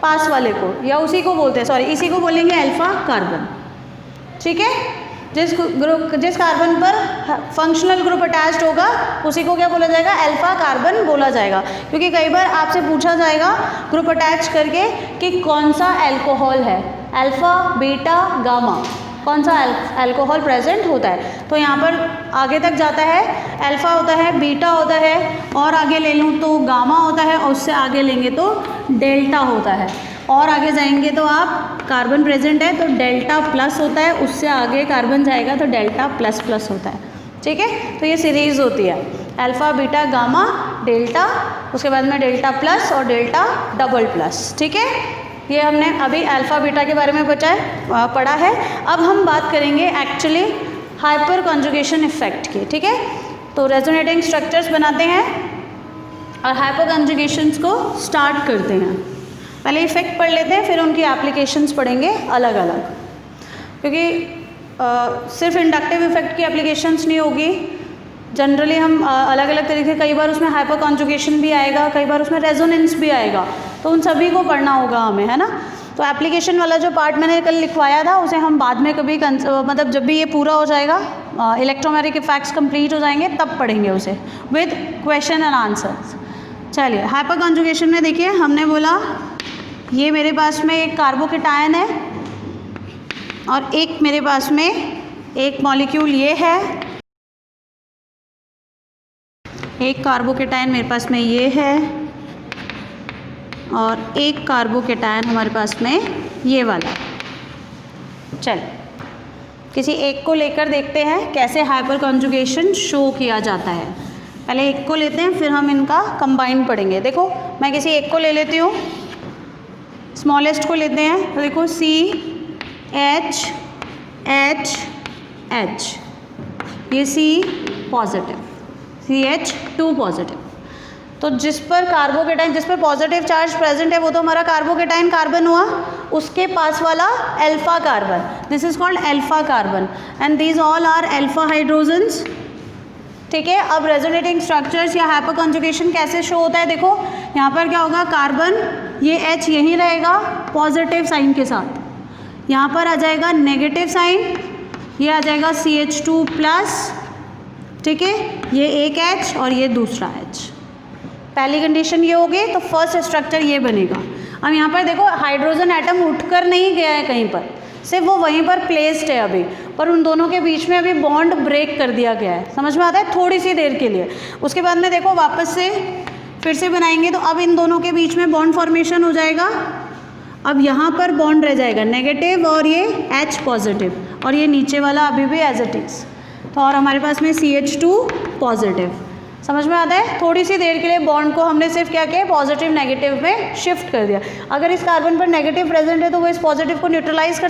पास वाले को, या उसी को बोलते हैं, सॉरी इसी को बोलेंगे अल्फा कार्बन, ठीक है। जिस कार्बन पर फंक्शनल ग्रुप अटैच्ड होगा उसी को क्या बोला जाएगा, अल्फा कार्बन बोला जाएगा। क्योंकि कई बार आपसे पूछा जाएगा ग्रुप अटैच करके कि कौन सा अल्कोहल है, अल्फा बीटा गामा, कौन सा अल्कोहल प्रेजेंट होता है। तो यहाँ पर आगे तक जाता है, अल्फा होता है, बीटा होता है, और आगे ले लूँ तो गामा होता है, और उससे आगे लेंगे तो डेल्टा होता है, और आगे जाएंगे तो आप कार्बन प्रेजेंट है तो डेल्टा प्लस होता है, उससे आगे कार्बन जाएगा तो डेल्टा प्लस प्लस होता है, ठीक है। तो ये सीरीज होती है अल्फा बीटा गामा डेल्टा, उसके बाद में डेल्टा प्लस और डेल्टा डबल प्लस, ठीक है। ये हमने अभी अल्फा बीटा के बारे में पढ़ा है। अब हम बात करेंगे एक्चुअली हाइपर कॉन्जुगेशन इफेक्ट की, ठीक है। तो रेजोनेटिंग स्ट्रक्चर्स बनाते हैं और हाइपर कॉन्जुगेशंस को स्टार्ट करते हैं। पहले इफेक्ट पढ़ लेते हैं, फिर उनकी एप्लीकेशंस पढ़ेंगे अलग अलग, क्योंकि सिर्फ इंडक्टिव इफेक्ट की एप्लीकेशंस नहीं होगी। जनरली हम अलग अलग तरीके, कई बार उसमें हाइपर कॉन्जुगेशन भी आएगा, कई बार उसमें रेजोनेंस भी आएगा, तो उन सभी को पढ़ना होगा हमें, है ना। तो एप्लीकेशन वाला जो पार्ट मैंने कल लिखवाया था उसे हम बाद में कभी मतलब जब भी ये पूरा हो जाएगा इलेक्ट्रोमैग्नेटिक इफेक्ट्स कंप्लीट हो जाएंगे तब पढ़ेंगे उसे विद क्वेश्चन एंड आंसर्स। चलिए हाइपर कॉन्जुगेशन में देखिए हमने बोला ये मेरे पास में एक कार्बोकेटायन है और एक मेरे पास में एक मॉलिक्यूल ये है, एक कार्बोकेटायन मेरे पास में ये है और एक कार्बोकेटायन हमारे पास में ये वाला। चलिए किसी एक को लेकर देखते हैं कैसे हाइपर कॉन्जुगेशन शो किया जाता है। पहले एक को लेते हैं फिर हम इनका कंबाइन पढ़ेंगे। देखो मैं किसी एक को ले लेती हूँ, स्मॉलेस्ट को लेते हैं। तो देखो CH H H, ये C पॉजिटिव, CH2 पॉजिटिव। तो जिस पर कार्बोकेटाइन, जिस पर पॉजिटिव चार्ज प्रेजेंट है वो तो हमारा कार्बोकेटाइन कार्बन हुआ, उसके पास वाला alpha carbon, this is called alpha carbon and these all are alpha hydrogens. ठीक है, अब रेजोनेटिंग स्ट्रक्चर्स या हाइपर कॉन्जुगेशन कैसे शो होता है, देखो यहाँ पर क्या होगा, कार्बन ये H यहीं रहेगा पॉजिटिव साइन के साथ, यहाँ पर आ जाएगा नेगेटिव साइन, ये आ जाएगा CH2 प्लस। ठीक है, ये एक H और ये दूसरा H, पहली कंडीशन ये होगी तो फर्स्ट स्ट्रक्चर ये बनेगा। अब यहाँ पर देखो हाइड्रोजन एटम उठकर नहीं गया है कहीं पर, सिर्फ वो वहीं पर प्लेस्ड है अभी, पर उन दोनों के बीच में अभी बॉन्ड ब्रेक कर दिया गया है। समझ में आता है, थोड़ी सी देर के लिए। उसके बाद में देखो वापस से फिर से बनाएंगे तो अब इन दोनों के बीच में बॉन्ड फॉर्मेशन हो जाएगा। अब यहाँ पर बॉन्ड रह जाएगा नेगेटिव और ये H पॉजिटिव और ये नीचे वाला अभी भी एज इट इज़। तो और हमारे पास में CH2 पॉजिटिव। समझ में आता है, थोड़ी सी देर के लिए बॉन्ड को हमने सिर्फ क्या किया, पॉजिटिव नेगेटिव में शिफ्ट कर दिया। अगर इस कार्बन पर नेगेटिव प्रेजेंट है तो वो इस पॉजिटिव को न्यूट्रलाइज कर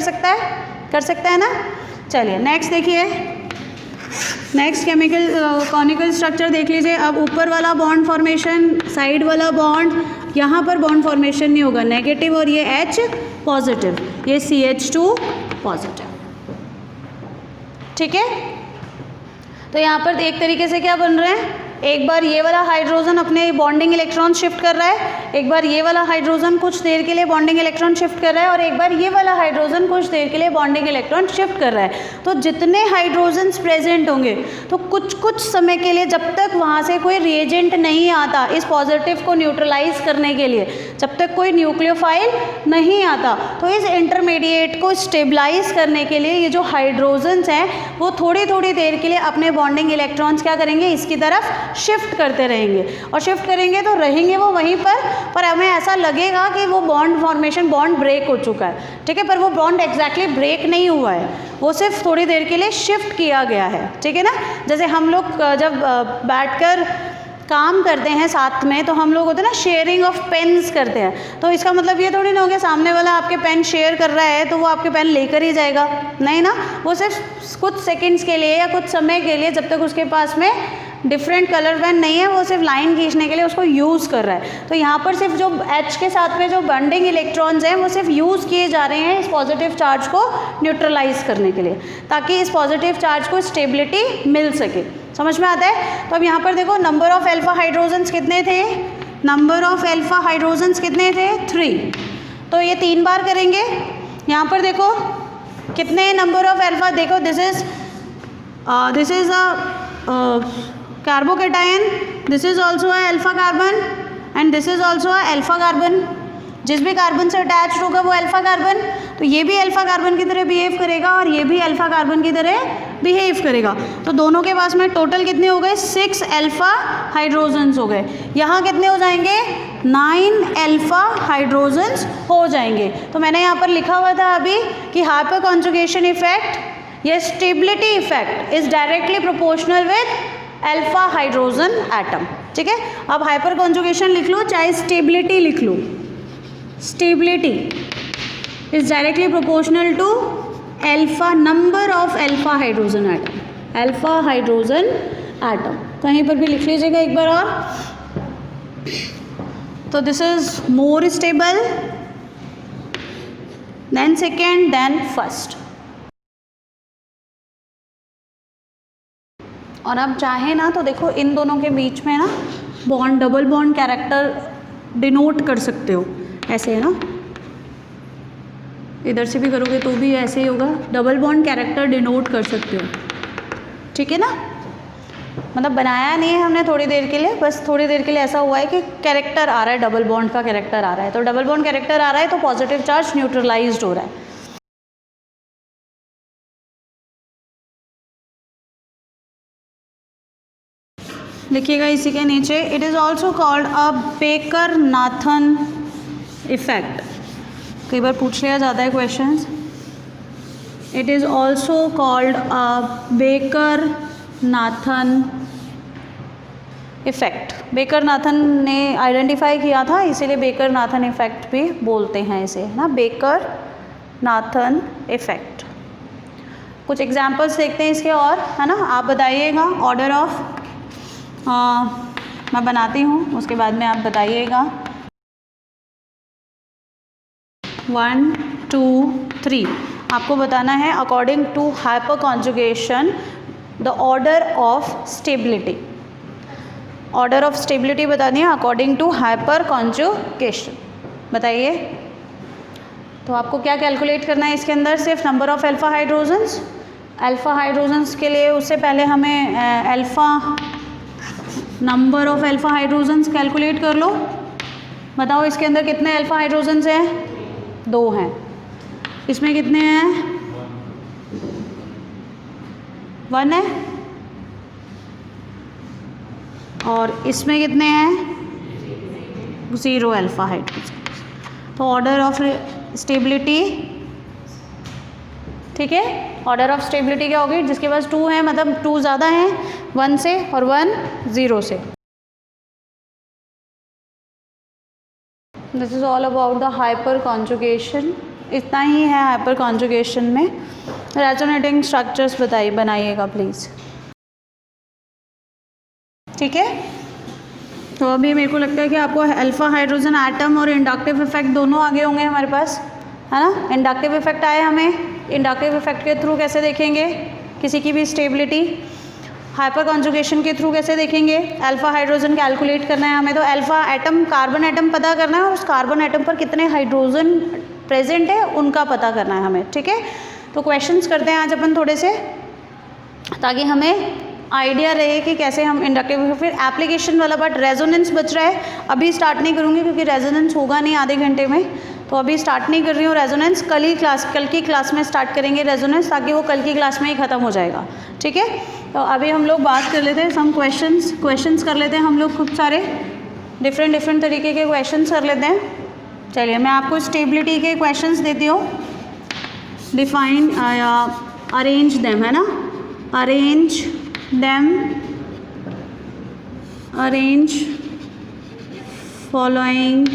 सकता है ना। चलिए नेक्स्ट देखिए, नेक्स्ट केमिकल कॉनिकल स्ट्रक्चर देख लीजिए। अब ऊपर वाला बॉन्ड फॉर्मेशन, साइड वाला बॉन्ड, यहाँ पर बॉन्ड फॉर्मेशन नहीं होगा, नेगेटिव और ये H पॉजिटिव, ये CH2 पॉजिटिव। ठीक है, तो यहाँ पर एक तरीके से क्या बन रहे हैं, एक बार ये वाला हाइड्रोजन अपने बॉन्डिंग इलेक्ट्रॉन शिफ्ट कर रहा है, एक बार ये वाला हाइड्रोजन कुछ देर के लिए बॉन्डिंग इलेक्ट्रॉन शिफ्ट कर रहा है और एक बार ये वाला हाइड्रोजन कुछ देर के लिए बॉन्डिंग इलेक्ट्रॉन शिफ्ट कर रहा है। तो जितने हाइड्रोजन्स प्रेजेंट होंगे तो कुछ समय के लिए, जब तक वहाँ से कोई रिएजेंट नहीं आता इस पॉजिटिव को न्यूट्रलाइज करने के लिए, जब तक कोई न्यूक्लियोफाइल नहीं आता, तो इस इंटरमीडिएट को स्टेबलाइज करने के लिए ये जो हाइड्रोजन्स हैं वो थोड़ी थोड़ी देर के लिए अपने बॉन्डिंग इलेक्ट्रॉन्स क्या करेंगे, इसकी तरफ शिफ्ट करते रहेंगे और शिफ्ट करेंगे तो रहेंगे वो वहीं पर हमें ऐसा लगेगा कि वो बॉन्ड फॉर्मेशन, बॉन्ड ब्रेक हो चुका है। ठीक है, पर वो बॉन्ड एग्जैक्टली ब्रेक नहीं हुआ है, वो सिर्फ थोड़ी देर के लिए शिफ्ट किया गया है। ठीक है ना, जैसे हम लोग जब बैठकर काम करते हैं साथ में तो हम लोग होते हैं ना शेयरिंग ऑफ पेन्स करते हैं, तो इसका मतलब ये थोड़ी ना हो गया सामने वाला आपके पेन शेयर कर रहा है तो वो आपके पेन लेकर ही जाएगा, नहीं ना, वो सिर्फ कुछ सेकंड्स के लिए या कुछ समय के लिए, जब तक उसके पास में डिफरेंट कलर पेन नहीं है, वो सिर्फ लाइन खींचने के लिए उसको यूज़ कर रहा है। तो यहाँ पर सिर्फ जो H के साथ में जो बॉन्डिंग इलेक्ट्रॉन्स हैं वो सिर्फ यूज़ किए जा रहे हैं इस पॉजिटिव चार्ज को न्यूट्रलाइज करने के लिए, ताकि इस पॉजिटिव चार्ज को स्टेबिलिटी मिल सके। समझ में आता है। तो अब यहाँ पर देखो नंबर ऑफ अल्फा हाइड्रोजन्स कितने थे, नंबर ऑफ अल्फा हाइड्रोजन्स कितने थे, 3। तो ये 3 बार करेंगे। यहाँ पर देखो कितने नंबर ऑफ अल्फा, देखो this is a carbocation, this is also a alpha carbon and this is also a alpha carbon. जिस भी कार्बन से अटैच होगा वो अल्फा कार्बन, तो ये भी अल्फा कार्बन की तरह बिहेव करेगा और ये भी अल्फा कार्बन की तरह बिहेव करेगा। तो दोनों के पास में टोटल कितने हो गए, 6 अल्फा हाइड्रोजन्स हो गए। यहाँ कितने हो जाएंगे, 9 अल्फा हाइड्रोजन्स हो जाएंगे। तो मैंने यहाँ पर लिखा हुआ था अभी कि हाइपर कॉन्जुगेशन इफेक्ट या stability effect is directly proportional with alpha hydrogen atom. ठीक है, अब हाइपर कॉन्जुगेशन लिख लो चाहे स्टेबिलिटी लिख लो, stability is directly proportional to alpha, number of alpha hydrogen atom, alpha hydrogen atom. कहीं पर भी लिख लीजिएगा एक बार और। तो this is more stable than second than first. और अब चाहे ना तो देखो इन दोनों के बीच में ना bond, double bond character denote कर सकते हो, ऐसे है ना, इधर से भी करोगे तो भी ऐसे ही होगा, डबल बॉन्ड कैरेक्टर डिनोट कर सकते हो। ठीक है ना, मतलब बनाया नहीं है हमने थोड़ी देर के लिए, बस थोड़ी देर के लिए ऐसा हुआ है कि कैरेक्टर आ रहा है, डबल बॉन्ड का कैरेक्टर आ रहा है, तो डबल बॉन्ड कैरेक्टर आ रहा है तो पॉजिटिव चार्ज न्यूट्रलाइज्ड हो रहा है। लिखिएगा इसी के नीचे, it is also called a baker-Nathan effect. कई बार पूछ लिया जाता है questions. It is also called a baker-Nathan effect. Baker-Nathan ने आइडेंटिफाई किया था, इसीलिए बेकर-नाथन इफेक्ट भी बोलते हैं इसे, ना, बेकर-नाथन इफेक्ट। कुछ एग्जाम्पल्स देखते हैं इसके और, है ना, आप बताइएगा ऑर्डर ऑफ, मैं बनाती हूँ उसके बाद में आप बताइएगा। 1 2 3 आपको बताना है according to hyperconjugation the order of stability. Order of stability बतानी है अकॉर्डिंग टू हाइपर कॉन्जुगेशन। बताइए, तो आपको क्या कैलकुलेट करना है इसके अंदर? सिर्फ number of alpha hydrogens. Alpha hydrogens के लिए उससे पहले हमें alpha number of alpha hydrogens calculate कर लो। बताओ इसके अंदर कितने अल्फा हाइड्रोजन्स हैं? 2 हैं। इसमें कितने हैं? 1 है। और इसमें कितने हैं? 0 अल्फा हाइड्रोजन। तो ऑर्डर ऑफ स्टेबिलिटी, ठीक है, ऑर्डर ऑफ स्टेबिलिटी क्या होगी? जिसके पास 2 है, मतलब 2 ज़्यादा हैं 1 से और 1 0 से। This is all about the hyper conjugation. इतना ही है हाइपर कॉन्जुगेशन में। रेजोनेटिंग स्ट्रक्चर्स बनाइएगा प्लीज़, ठीक है। तो अभी मेरे को लगता है कि आपको अल्फा हाइड्रोजन एटम और इंडक्टिव इफेक्ट दोनों आगे होंगे हमारे पास, है ना। इंडक्टिव इफेक्ट आए हमें, इंडक्टिव इफेक्ट के थ्रू कैसे देखेंगे किसी की भी स्टेबिलिटी? हाइपर कॉन्जुगेशन के थ्रू कैसे देखेंगे? अल्फा हाइड्रोजन कैलकुलेट करना है हमें, तो अल्फा एटम, कार्बन एटम पता करना है और उस कार्बन एटम पर कितने हाइड्रोजन प्रेजेंट है उनका पता करना है हमें, ठीक है। तो क्वेश्चंस करते हैं आज अपन थोड़े से, ताकि हमें आइडिया रहे कि कैसे हम इंडक्टिव। फिर एप्लीकेशन वाला पार्ट, रेजोनेंस बच रहा है, अभी स्टार्ट नहीं करूँगी क्योंकि रेजोनेंस होगा नहीं आधे घंटे में, तो अभी स्टार्ट नहीं कर रही हूँ रेजोनेंस। कल की क्लास में स्टार्ट करेंगे रेजोनेंस, ताकि वो कल की क्लास में ही ख़त्म हो जाएगा, ठीक है। तो अभी हम लोग बात कर लेते हैं, सम क्वेश्चंस कर लेते हैं हम लोग, खूब सारे डिफरेंट तरीके के क्वेश्चंस कर लेते हैं। चलिए मैं आपको स्टेबिलिटी के क्वेश्चंस देती हूँ। डिफाइन, अरेंज देम, है ना, arrange following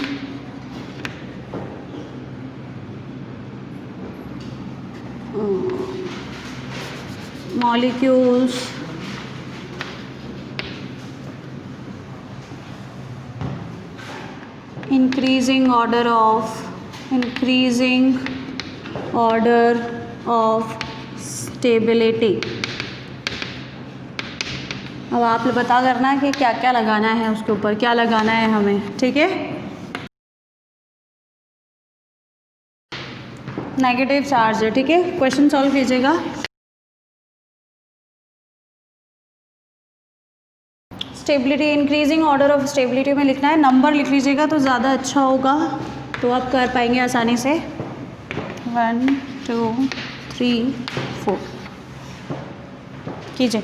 molecules increasing order of stability। अब आप पता करना है कि क्या क्या लगाना है उसके ऊपर, क्या लगाना है हमें, ठीक है। नेगेटिव चार्ज है, ठीक है। क्वेश्चन सॉल्व कीजिएगा। Stability, increasing order of stability में लिखना है, नंबर लिख लीजिएगा तो ज़्यादा अच्छा होगा, तो आप कर पाएंगे आसानी से। 1 2 3 4 कीजिए,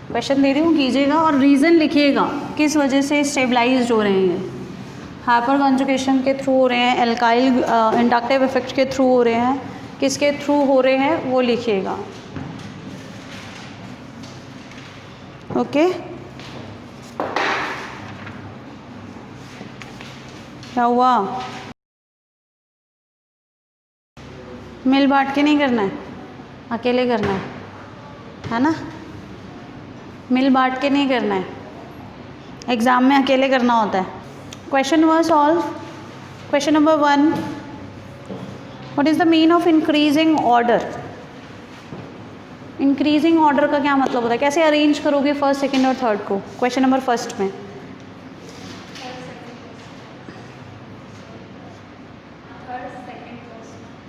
क्वेश्चन दे रही हूँ, कीजिएगा और रीज़न लिखिएगा किस वजह से स्टेबलाइज्ड हो रहे हैं। हाइपर कॉन्जुगेशन के थ्रू हो रहे हैं, एल्काइल इंडक्टिव इफेक्ट के थ्रू हो रहे हैं, किसके थ्रू हो रहे हैं वो लिखिएगा, ओके। क्या हुआ? मिल बांट के नहीं करना है, अकेले करना है ना, मिल बांट के नहीं करना है, एग्ज़ाम में अकेले करना होता है। Question number solve. Question number 1, what is the mean of increasing order? Increasing order का क्या मतलब होता है? कैसे अरेंज करोगे फर्स्ट, सेकंड और थर्ड को? क्वेश्चन नंबर फर्स्ट में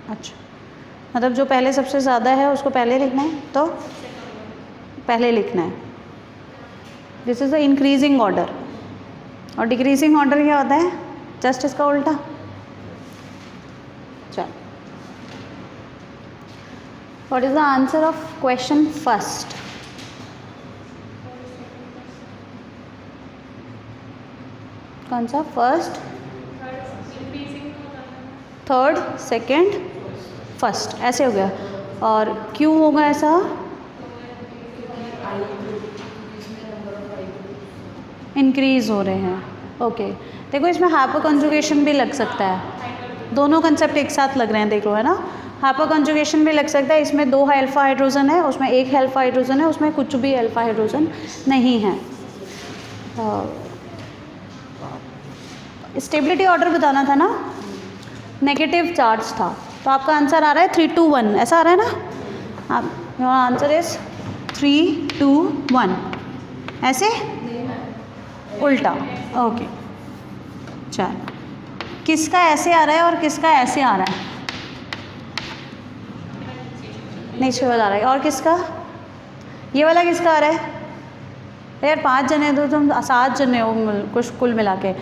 अच्छा, मतलब जो पहले सबसे ज़्यादा है उसको पहले लिखना है, तो पहले लिखना है। This is the increasing order, और डिक्रीजिंग ऑर्डर क्या होता है? जस्ट इसका उल्टा। चल, what is the answer of question first? कौन सा? फर्स्ट, थर्ड, सेकेंड, फर्स्ट, ऐसे हो गया। और क्यों होगा ऐसा? इंक्रीज हो रहे हैं। ओके, देखो इसमें हाइपर कंजुगेशन भी लग सकता है, दोनों कंसेप्ट एक साथ लग रहे हैं, देखो है ना। हाइपर कंजुगेशन भी लग सकता है, इसमें 2 अल्फा हाइड्रोजन है, उसमें 1 अल्फा हाइड्रोजन है, उसमें कुछ भी अल्फा हाइड्रोजन नहीं है। स्टेबिलिटी ऑर्डर बताना था ना, नेगेटिव चार्ज था, तो आपका आंसर आ रहा है 3 2 1, ऐसा आ रहा है ना। आप योर आंसर इज 3 2 1, ऐसे उल्टा। ओके, चल, किसका ऐसे आ रहा है और किसका ऐसे आ रहा है? नीचे वाला आ रहा है, और किसका? ये वाला किसका आ रहा है? यार 5 जने तो तुम 7 जने हो कुछ कुल मिला के।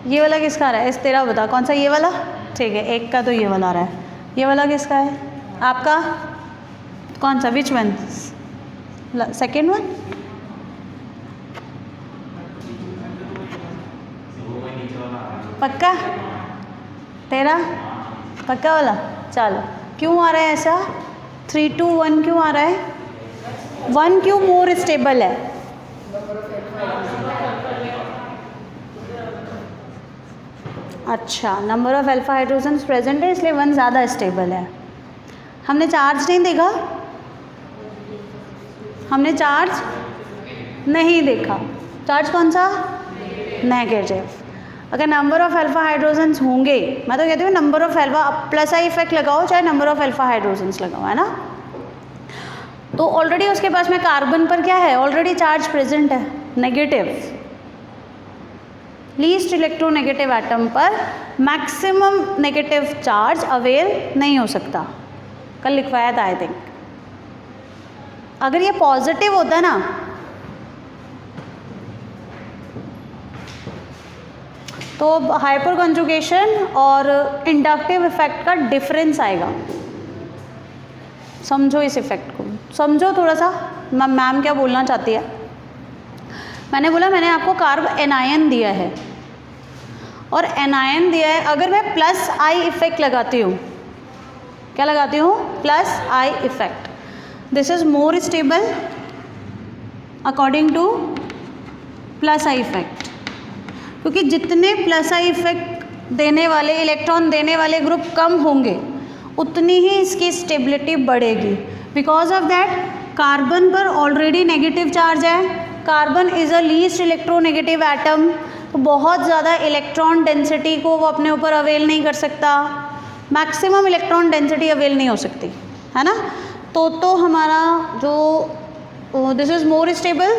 ये वाला किसका आ रहा है? इस तेरा बता, कौन सा? ये वाला, ठीक है। एक का तो ये वाला आ रहा है। ये वाला किसका है? आपका कौन सा? Which one? Second one? पक्का? तेरा पक्का वाला? चलो, क्यों आ रहा है ऐसा? 3 2 1 क्यों आ रहा है? 1 क्यों मोर स्टेबल है? अच्छा, number of alpha hydrogens present है, इसलिए 1 ज़्यादा स्टेबल है। हमने चार्ज नहीं देखा, हमने चार्ज नहीं देखा। चार्ज कौन सा? नेगेटिव। अगर नंबर ऑफ अल्फा हाइड्रोजन्स होंगे, मैं तो कहती हूँ number of alpha, plus I effect लगाओ चाहे नंबर ऑफ अल्फा हाइड्रोजन्स लगाओ, है ना। तो ऑलरेडी उसके पास में कार्बन पर क्या है? ऑलरेडी चार्ज प्रेजेंट है, नेगेटिव। लीस्ट इलेक्ट्रोनेगेटिव एटम पर मैक्सिमम नेगेटिव चार्ज अवेल नहीं हो सकता, कल लिखवाया था आई थिंक। अगर ये पॉजिटिव होता ना तो हाइपर कंजुगेशन और इंडक्टिव इफेक्ट का डिफरेंस आएगा। समझो इस इफेक्ट को, समझो थोड़ा सा। मैम क्या बोलना चाहती है? मैंने बोला मैंने आपको कार्ब एनायन दिया है और एनायन दिया है, अगर मैं प्लस आई इफेक्ट लगाती हूँ, क्या लगाती हूँ? Plus I effect, this is more stable according two plus I effect, क्योंकि जितने प्लस आई इफेक्ट देने वाले, इलेक्ट्रॉन देने वाले ग्रुप कम होंगे उतनी ही इसकी स्टेबिलिटी बढ़ेगी। बिकॉज ऑफ दैट कार्बन पर ऑलरेडी नेगेटिव चार्ज है, carbon is a least electronegative atom, तो बहुत ज़्यादा इलेक्ट्रॉन डेंसिटी को वो अपने ऊपर अवेल नहीं कर सकता, मैक्सिमम इलेक्ट्रॉन डेंसिटी अवेल नहीं हो सकती, है ना। तो हमारा जो this is more stable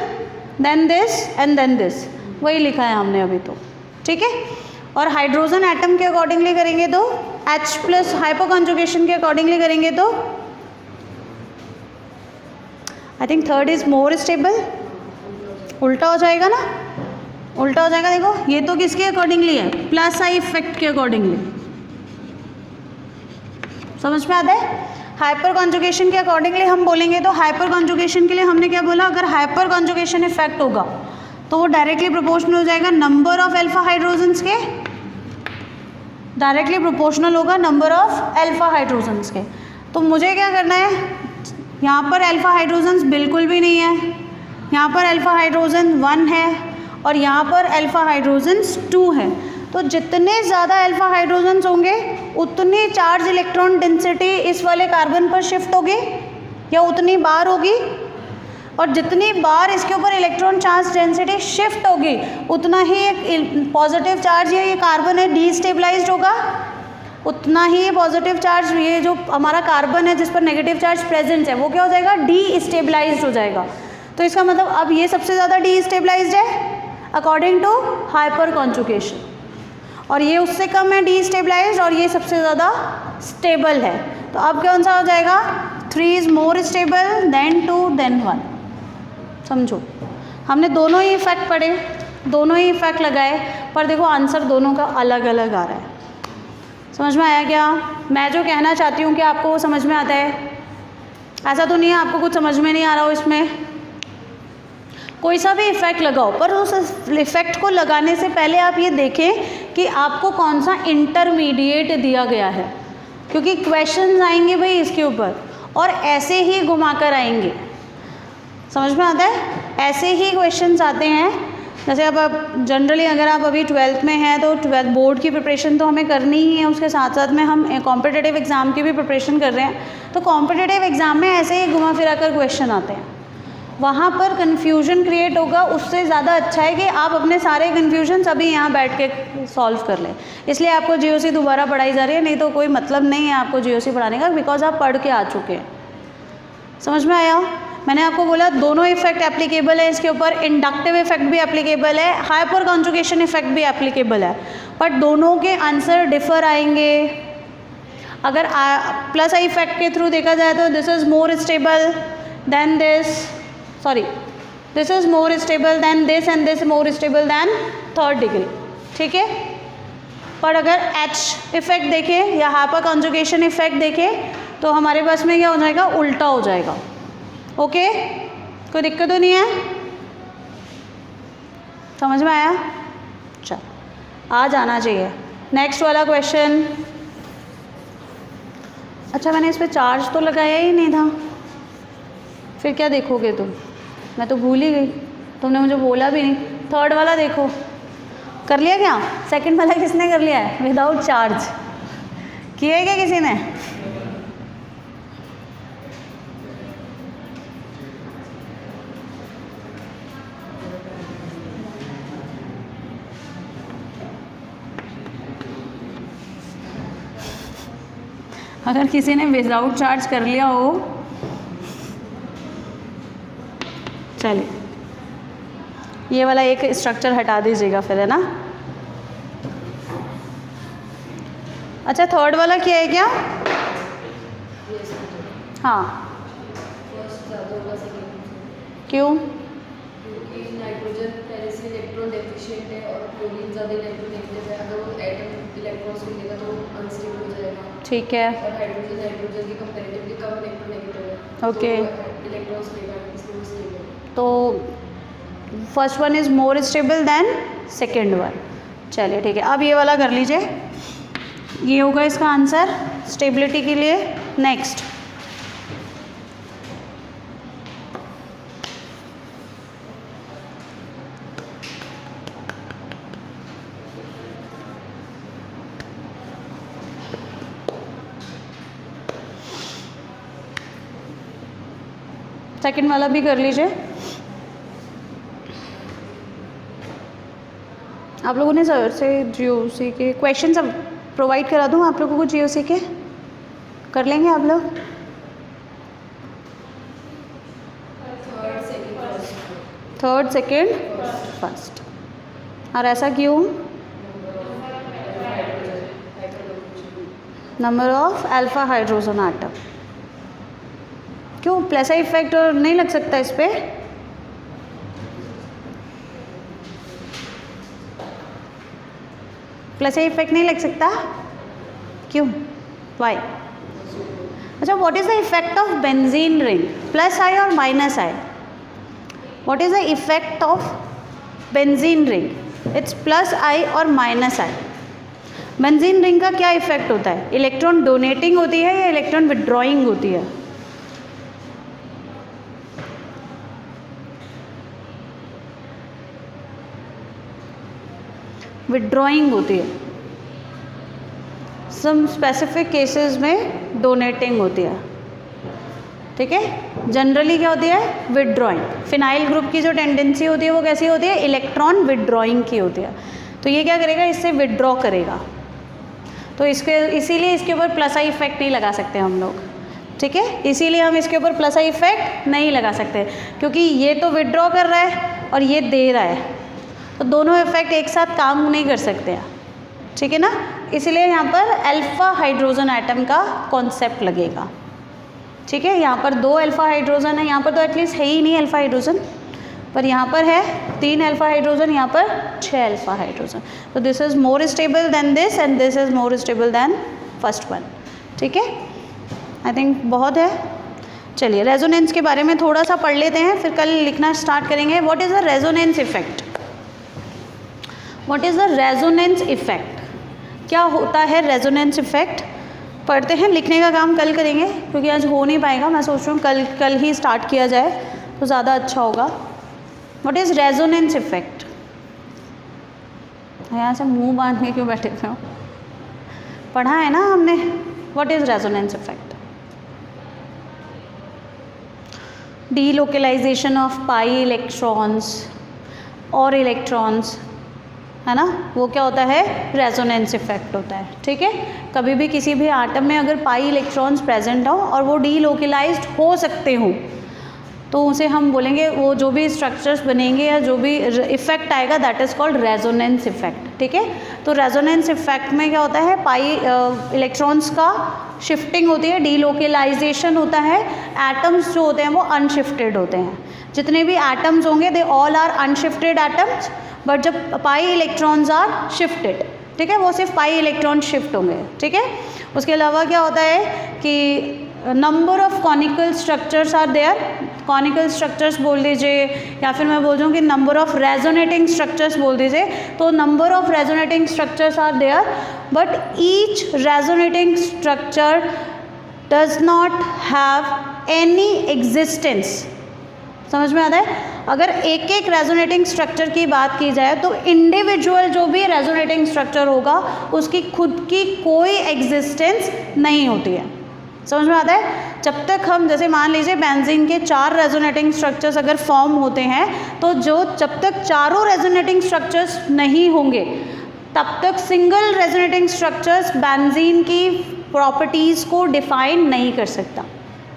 than this and then this, वही लिखा है हमने अभी तो, ठीक है। और हाइड्रोजन एटम के अकॉर्डिंगली करेंगे तो H प्लस हाइपर कंजुगेशन के अकॉर्डिंगली करेंगे तो I think third is more stable, उल्टा हो जाएगा ना, उल्टा हो जाएगा। देखो ये तो किसके अकॉर्डिंगली है? प्लस आई इफेक्ट के अकॉर्डिंगली, समझ में आता है। हाइपर कंजुगेशन के अकॉर्डिंगली हम बोलेंगे तो हाइपर कंजुगेशन के लिए हमने क्या बोला? अगर हाइपर कंजुगेशन इफेक्ट होगा तो वो डायरेक्टली प्रोपोर्शनल हो जाएगा नंबर ऑफ अल्फा हाइड्रोजन्स के, डायरेक्टली प्रोपोर्शनल होगा नंबर ऑफ अल्फा हाइड्रोजन्स के। तो मुझे क्या करना है? यहाँ पर अल्फा हाइड्रोजन्स बिल्कुल भी नहीं है, यहाँ पर अल्फा हाइड्रोजन 1 है और यहाँ पर अल्फा हाइड्रोजन्स 2 है। तो जितने ज़्यादा अल्फा हाइड्रोजन्स होंगे उतनी चार्ज इलेक्ट्रॉन डेंसिटी इस वाले कार्बन पर शिफ्ट होगी या उतनी बार होगी, और जितनी बार इसके ऊपर इलेक्ट्रॉन चार्ज डेंसिटी शिफ्ट होगी उतना ही एक पॉजिटिव चार्ज ये कार्बन है डीस्टेबलाइज्ड होगा, उतना ही पॉजिटिव चार्ज ये जो हमारा कार्बन है जिस पर नेगेटिव चार्ज प्रेजेंट है वो क्या हो जाएगा? डीस्टेबलाइज्ड हो जाएगा। तो इसका मतलब अब ये सबसे ज़्यादा डीस्टेबलाइज्ड है अकॉर्डिंग टू हाइपर कंजुगेशन, और ये उससे कम है डीस्टेबलाइज्ड, और ये सबसे ज़्यादा स्टेबल है। तो अब कौन सा हो जाएगा? 3 is more stable than 2 than 1। समझो, हमने दोनों ही इफेक्ट पढ़े, दोनों ही इफेक्ट लगाए, पर देखो आंसर दोनों का अलग अलग आ रहा है। समझ में आया क्या? मैं जो कहना चाहती हूँ कि आपको वो समझ में आता है? ऐसा तो नहीं है आपको कुछ समझ में नहीं आ रहा हो इसमें? कोई सा भी इफेक्ट लगाओ, पर उस इफेक्ट को लगाने से पहले आप ये देखें कि आपको कौन सा इंटरमीडिएट दिया गया है, क्योंकि क्वेश्चंस आएंगे भाई इसके ऊपर और ऐसे ही घुमाकर आएंगे। समझ में आता है? ऐसे ही क्वेश्चंस आते हैं। जैसे अब जनरली अगर आप अभी 12th में हैं तो 12th बोर्ड की प्रिपरेशन तो हमें करनी ही है, उसके साथ साथ में हम कॉम्पिटिटिव एग्ज़ाम की भी प्रिपरेशन कर रहे हैं। तो कॉम्पिटिटिव एग्ज़ाम में ऐसे ही घुमा फिरा कर क्वेश्चन आते हैं, वहाँ पर कन्फ्यूजन क्रिएट होगा। उससे ज़्यादा अच्छा है कि आप अपने सारे कन्फ्यूजन अभी यहाँ बैठ के सॉल्व कर लें। इसलिए आपको जीओसी दोबारा पढ़ाई जा रही है, नहीं तो कोई मतलब नहीं है आपको जीओसी पढ़ाने का, बिकॉज आप पढ़ के आ चुके हैं। समझ में आया? मैंने आपको बोला दोनों इफेक्ट एप्लीकेबल है इसके ऊपर, इंडक्टिव इफेक्ट भी एप्लीकेबल है, हाइपर कॉन्जुगेशन इफेक्ट भी एप्लीकेबल है, बट दोनों के आंसर डिफर आएंगे। अगर प्लस आई इफेक्ट के थ्रू देखा जाए तो this is more stable than this, sorry this is more stable than this and this more stable then third degree, ठीक है। पर अगर एच इफेक्ट देखें या हाइपर कॉन्जुगेशन इफेक्ट देखें तो हमारे पास में क्या हो जाएगा, उल्टा हो जाएगा। ओके, कोई दिक्कत तो नहीं है? समझ में आया? चल आ जाना चाहिए। नेक्स्ट वाला क्वेश्चन। अच्छा मैंने इस पर चार्ज तो लगाया ही नहीं था, फिर क्या देखोगे तुम? मैं तो भूल ही गई, तुमने मुझे बोला भी नहीं। थर्ड वाला देखो, कर लिया क्या? सेकंड वाला किसने कर लिया है विदाउट चार्ज? किया है क्या किसी ने? अगर किसी ने विदाउट चार्ज कर लिया हो, चलिए ये वाला एक स्ट्रक्चर हटा दीजिएगा फिर, है ना। अच्छा थर्ड वाला क्या है क्या? हाँ क्यों? क्योंकि नाइट्रोजन पहले से इलेक्ट्रॉन डेफिशिएंट है और क्लोरीन ज़्यादा इलेक्ट्रॉन नेगेटिव है। अगर वो एटम इलेक्ट्रॉन्स को लेगा तो वो अनस्टेबल हो जाएगा। ठीक है। और हाइड्रोजन की कंपैरेटिवली कम इलेक्ट्रॉन नेगेटिव है। ओके। इलेक्ट्रॉन्स लेगा इसलिए वो स्टेबल है। तो first one is more stable than second one. चलिए ठीक है, अब ये वाला कर लीजिए, ये होगा इसका आंसर स्टेबिलिटी के लिए। नेक्स्ट सेकंड वाला भी कर लीजिए। आप लोगों ने सर से जीओसी के क्वेश्चन सब प्रोवाइड करा दूँ आप लोगों को, जीओसी के कर लेंगे आप लोग? Third second first. और ऐसा क्यों? Number of alpha hydrogen atom. क्यों प्लेसा इफेक्ट नहीं लग सकता इस पर? प्लेसा इफेक्ट नहीं लग सकता, क्यों? वाई? अच्छा what is the effect of benzene ring, plus I और minus I? What is the effect of benzene ring? It's plus I और माइनस आई। बेंजीन रिंग का क्या इफेक्ट होता है? इलेक्ट्रॉन डोनेटिंग होती है या इलेक्ट्रॉन विड्रॉइंग होती है? विड्रॉइंग होती है। सम स्पेसिफिक केसेस में डोनेटिंग होती है, ठीक है। जनरली क्या होती है? विड्रॉइंग। फिनाइल ग्रुप की जो टेंडेंसी होती है वो कैसी होती है? इलेक्ट्रॉन विड्रॉइंग की होती है। तो ये क्या करेगा? इससे विड्रॉ करेगा। तो इसके इसीलिए इसके ऊपर प्लस आई इफेक्ट नहीं लगा सकते हम लोग, ठीक है। इसीलिए हम इसके ऊपर प्लस आई इफेक्ट नहीं लगा सकते, क्योंकि ये तो विड्रॉ कर रहा है और ये दे रहा है, तो दोनों इफेक्ट एक साथ काम नहीं कर सकते हैं, ठीक है ना। इसलिए यहाँ पर अल्फा हाइड्रोजन एटम का कॉन्सेप्ट लगेगा, ठीक है। यहाँ पर दो अल्फा हाइड्रोजन है, यहाँ पर तो एटलीस्ट है ही नहीं अल्फा हाइड्रोजन, पर यहाँ पर है 3 अल्फा हाइड्रोजन, यहाँ पर 6 अल्फा हाइड्रोजन। तो this is more stable than this and this is more stable then first one. ठीक है, आई थिंक बहुत है। चलिए रेजोनेंस के बारे में थोड़ा सा पढ़ लेते हैं, फिर कल लिखना स्टार्ट करेंगे। What is the resonance effect? What is the resonance effect? क्या होता है रेजोनेंस इफेक्ट? पढ़ते हैं, लिखने का काम कल करेंगे क्योंकि आज हो नहीं पाएगा। मैं सोच रहा हूँ कल ही स्टार्ट किया जाए तो ज़्यादा अच्छा होगा। What is resonance effect? यहाँ से मुंह बांध के क्यों बैठे थे हो? पढ़ा है ना हमने। What is resonance effect? Delocalisation of pi electrons और इलेक्ट्रॉन्स, है ना, वो क्या होता है? रेजोनेंस इफेक्ट होता है। ठीक है, कभी भी किसी भी आटम में अगर पाई इलेक्ट्रॉन्स प्रेजेंट हो और वो डीलोकेलाइज्ड हो सकते हो तो उसे हम बोलेंगे, वो जो भी स्ट्रक्चर्स बनेंगे या जो भी इफेक्ट आएगा that is called resonance effect. ठीक है, तो रेजोनेंस इफेक्ट में क्या होता है? पाई इलेक्ट्रॉन्स का शिफ्टिंग होती है, डीलोकेलाइजेशन होता है, एटम्स जो होते हैं वो अनशिफ्टेड होते हैं। जितने भी एटम्स होंगे they all are unshifted atoms, but जब पाई इलेक्ट्रॉन्स आर शिफ्टेड, ठीक है, वो सिर्फ पाई इलेक्ट्रॉन शिफ्ट होंगे। ठीक है, उसके अलावा क्या होता है कि number of canonical structures are there. Canonical structures बोल दीजिए या फिर मैं बोल दूँ कि नंबर ऑफ रेजोनेटिंग स्ट्रक्चर्स बोल दीजिए, तो number of resonating structures are there, but each resonating structure does not have any existence. समझ में आता है? अगर एक एक रेजोनेटिंग स्ट्रक्चर की बात की जाए तो इंडिविजुअल जो भी रेजोनेटिंग स्ट्रक्चर होगा उसकी खुद की कोई एग्जिस्टेंस नहीं होती है। समझ में आता है? जब तक हम, जैसे मान लीजिए बेंजीन के 4 रेजोनेटिंग स्ट्रक्चर्स अगर फॉर्म होते हैं तो जब तक चारों रेजोनेटिंग स्ट्रक्चर्स नहीं होंगे तब तक सिंगल रेजोनेटिंग स्ट्रक्चर्स बेंजीन की प्रॉपर्टीज़ को डिफाइन नहीं कर सकता।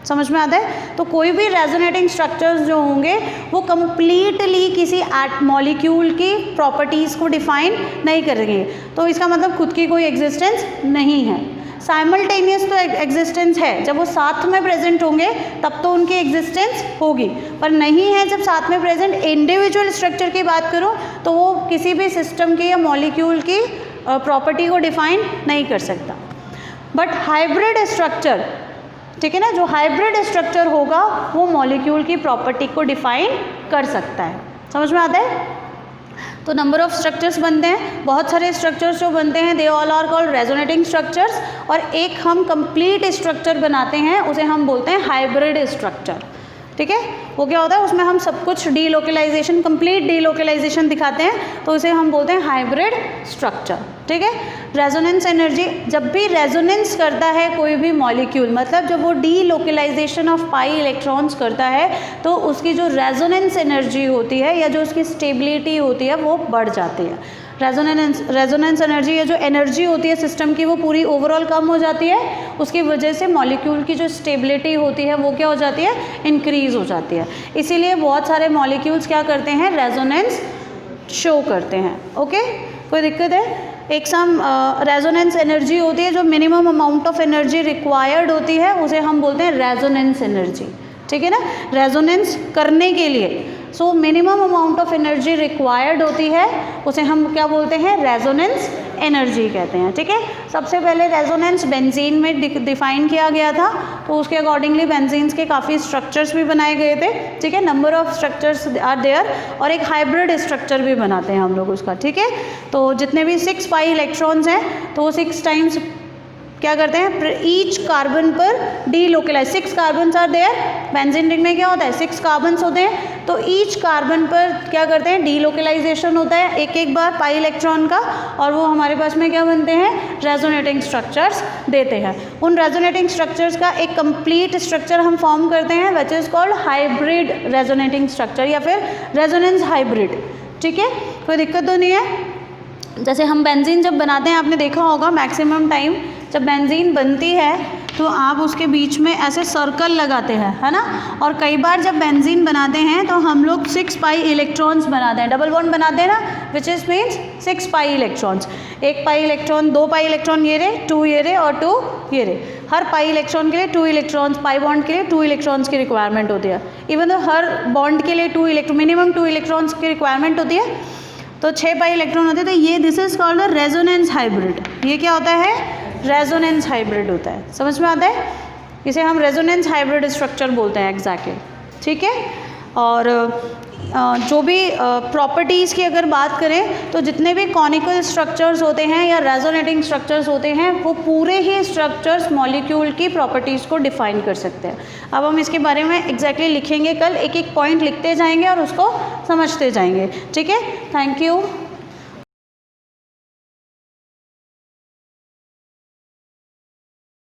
समझ में आता है? तो कोई भी रेजोनेटिंग स्ट्रक्चर्स जो होंगे वो कम्प्लीटली किसी मॉलिक्यूल की प्रॉपर्टीज़ को डिफाइन नहीं करेंगे, तो इसका मतलब खुद की कोई एग्जिस्टेंस नहीं है। साइमल्टेनियस तो एग्जिस्टेंस है, जब वो साथ में प्रेजेंट होंगे तब तो उनकी एग्जिस्टेंस होगी, पर नहीं है जब साथ में प्रेजेंट। इंडिविजुअल स्ट्रक्चर की बात करूँ तो वो किसी भी सिस्टम की या मॉलिक्यूल की प्रॉपर्टी को डिफाइन नहीं कर सकता। बट हाइब्रिड स्ट्रक्चर, ठीक है ना, जो हाइब्रिड स्ट्रक्चर होगा वो मॉलिक्यूल की प्रॉपर्टी को डिफाइन कर सकता है। समझ में आता है? तो नंबर ऑफ स्ट्रक्चर्स बनते हैं, बहुत सारे स्ट्रक्चर्स जो बनते हैं they all are called resonating structures, और एक हम कंप्लीट स्ट्रक्चर बनाते हैं उसे हम बोलते हैं हाइब्रिड स्ट्रक्चर। ठीक है, वो क्या होता है? उसमें हम सब कुछ डीलोकेलाइजेशन, कंप्लीट डीलोकेलाइजेशन दिखाते हैं, तो उसे हम बोलते हैं हाइब्रिड स्ट्रक्चर। ठीक है, रेजोनेंस एनर्जी, जब भी रेजोनेंस करता है कोई भी मॉलिक्यूल, मतलब जब वो डीलोकेलाइजेशन ऑफ पाई इलेक्ट्रॉन्स करता है तो उसकी जो रेजोनेंस एनर्जी होती है या जो उसकी स्टेबिलिटी होती है वो बढ़ जाती है। रेजोनेंस एनर्जी या जो एनर्जी होती है सिस्टम की वो पूरी ओवरऑल कम हो जाती है, उसकी वजह से मॉलिक्यूल की जो स्टेबिलिटी होती है वो क्या हो जाती है? इंक्रीज़ हो जाती है। इसीलिए बहुत सारे मॉलिक्यूल्स क्या करते हैं? रेजोनेंस शो करते हैं। ओके, कोई दिक्कत है? एक सम रेजोनेंस एनर्जी होती है, जो minimum amount of energy required होती है उसे हम बोलते हैं रेजोनेंस एनर्जी। ठीक है ना, रेजोनेंस करने के लिए so minimum amount of energy required होती है, उसे हम क्या बोलते हैं? रेजोनेंस एनर्जी कहते हैं। ठीक है, सबसे पहले रेजोनेंस बेंजीन में डिफाइन किया गया था, तो उसके अकॉर्डिंगली बेंजीन्स के काफ़ी स्ट्रक्चर्स भी बनाए गए थे। ठीक है, number of structures are there, और एक हाइब्रिड स्ट्रक्चर भी बनाते हैं हम लोग उसका। ठीक है, तो जितने भी 6 पाई इलेक्ट्रॉन्स हैं तो वो 6 टाइम्स क्या करते हैं? ईच कार्बन पर delocalise, 6 carbon are there. Benzene ring में क्या होता है? 6 कार्बन्स होते हैं, तो ईच कार्बन पर क्या करते हैं? डीलोकेलाइजेशन होता है एक एक बार पाई इलेक्ट्रॉन का, और वो हमारे पास में क्या बनते हैं? रेजोनेटिंग स्ट्रक्चर्स देते हैं। उन रेजोनेटिंग स्ट्रक्चर्स का एक कंप्लीट स्ट्रक्चर हम फॉर्म करते हैं which is called hybrid resonating structure या फिर रेजोनेंस हाइब्रिड। ठीक है, कोई दिक्कत तो नहीं है? जैसे हम बेंजीन जब बनाते हैं, आपने देखा होगा मैक्सिमम टाइम जब बेंजीन बनती है तो आप उसके बीच में ऐसे सर्कल लगाते हैं, है ना। और कई बार जब बेंजीन बनाते हैं तो हम लोग 6 पाई इलेक्ट्रॉन्स बनाते हैं, डबल बॉन्ड बनाते हैं ना, which is means 6 pi electrons. 1 pi electron, 2 pi electron ये रहे, 2 ये रहे और 2 ये रहे। हर पाई इलेक्ट्रॉन के लिए 2 इलेक्ट्रॉन्स, पाई बॉन्ड के लिए 2 इलेक्ट्रॉन्स की रिक्वायरमेंट होती है। इवन तो हर बॉन्ड के लिए 2 इलेक्ट्रॉन, मिनिमम 2 इलेक्ट्रॉन्स की रिक्वायरमेंट होती है, तो 6 पाई इलेक्ट्रॉन होते हैं। तो ये this is called the resonance hybrid. ये क्या होता है? रेजोनेंस हाइब्रिड होता है। समझ में आता है? इसे हम रेजोनेंस हाइब्रिड स्ट्रक्चर बोलते हैं एग्जैक्टली, ठीक है। और जो भी प्रॉपर्टीज़ की अगर बात करें तो जितने भी कॉनिकल स्ट्रक्चर्स होते हैं या रेजोनेटिंग स्ट्रक्चर्स होते हैं वो पूरे ही स्ट्रक्चर्स मॉलिक्यूल की प्रॉपर्टीज़ को डिफाइन कर सकते हैं। अब हम इसके बारे में एग्जैक्टली लिखेंगे, कल एक एक पॉइंट लिखते जाएंगे और उसको समझते जाएंगे, ठीक है। Thank you.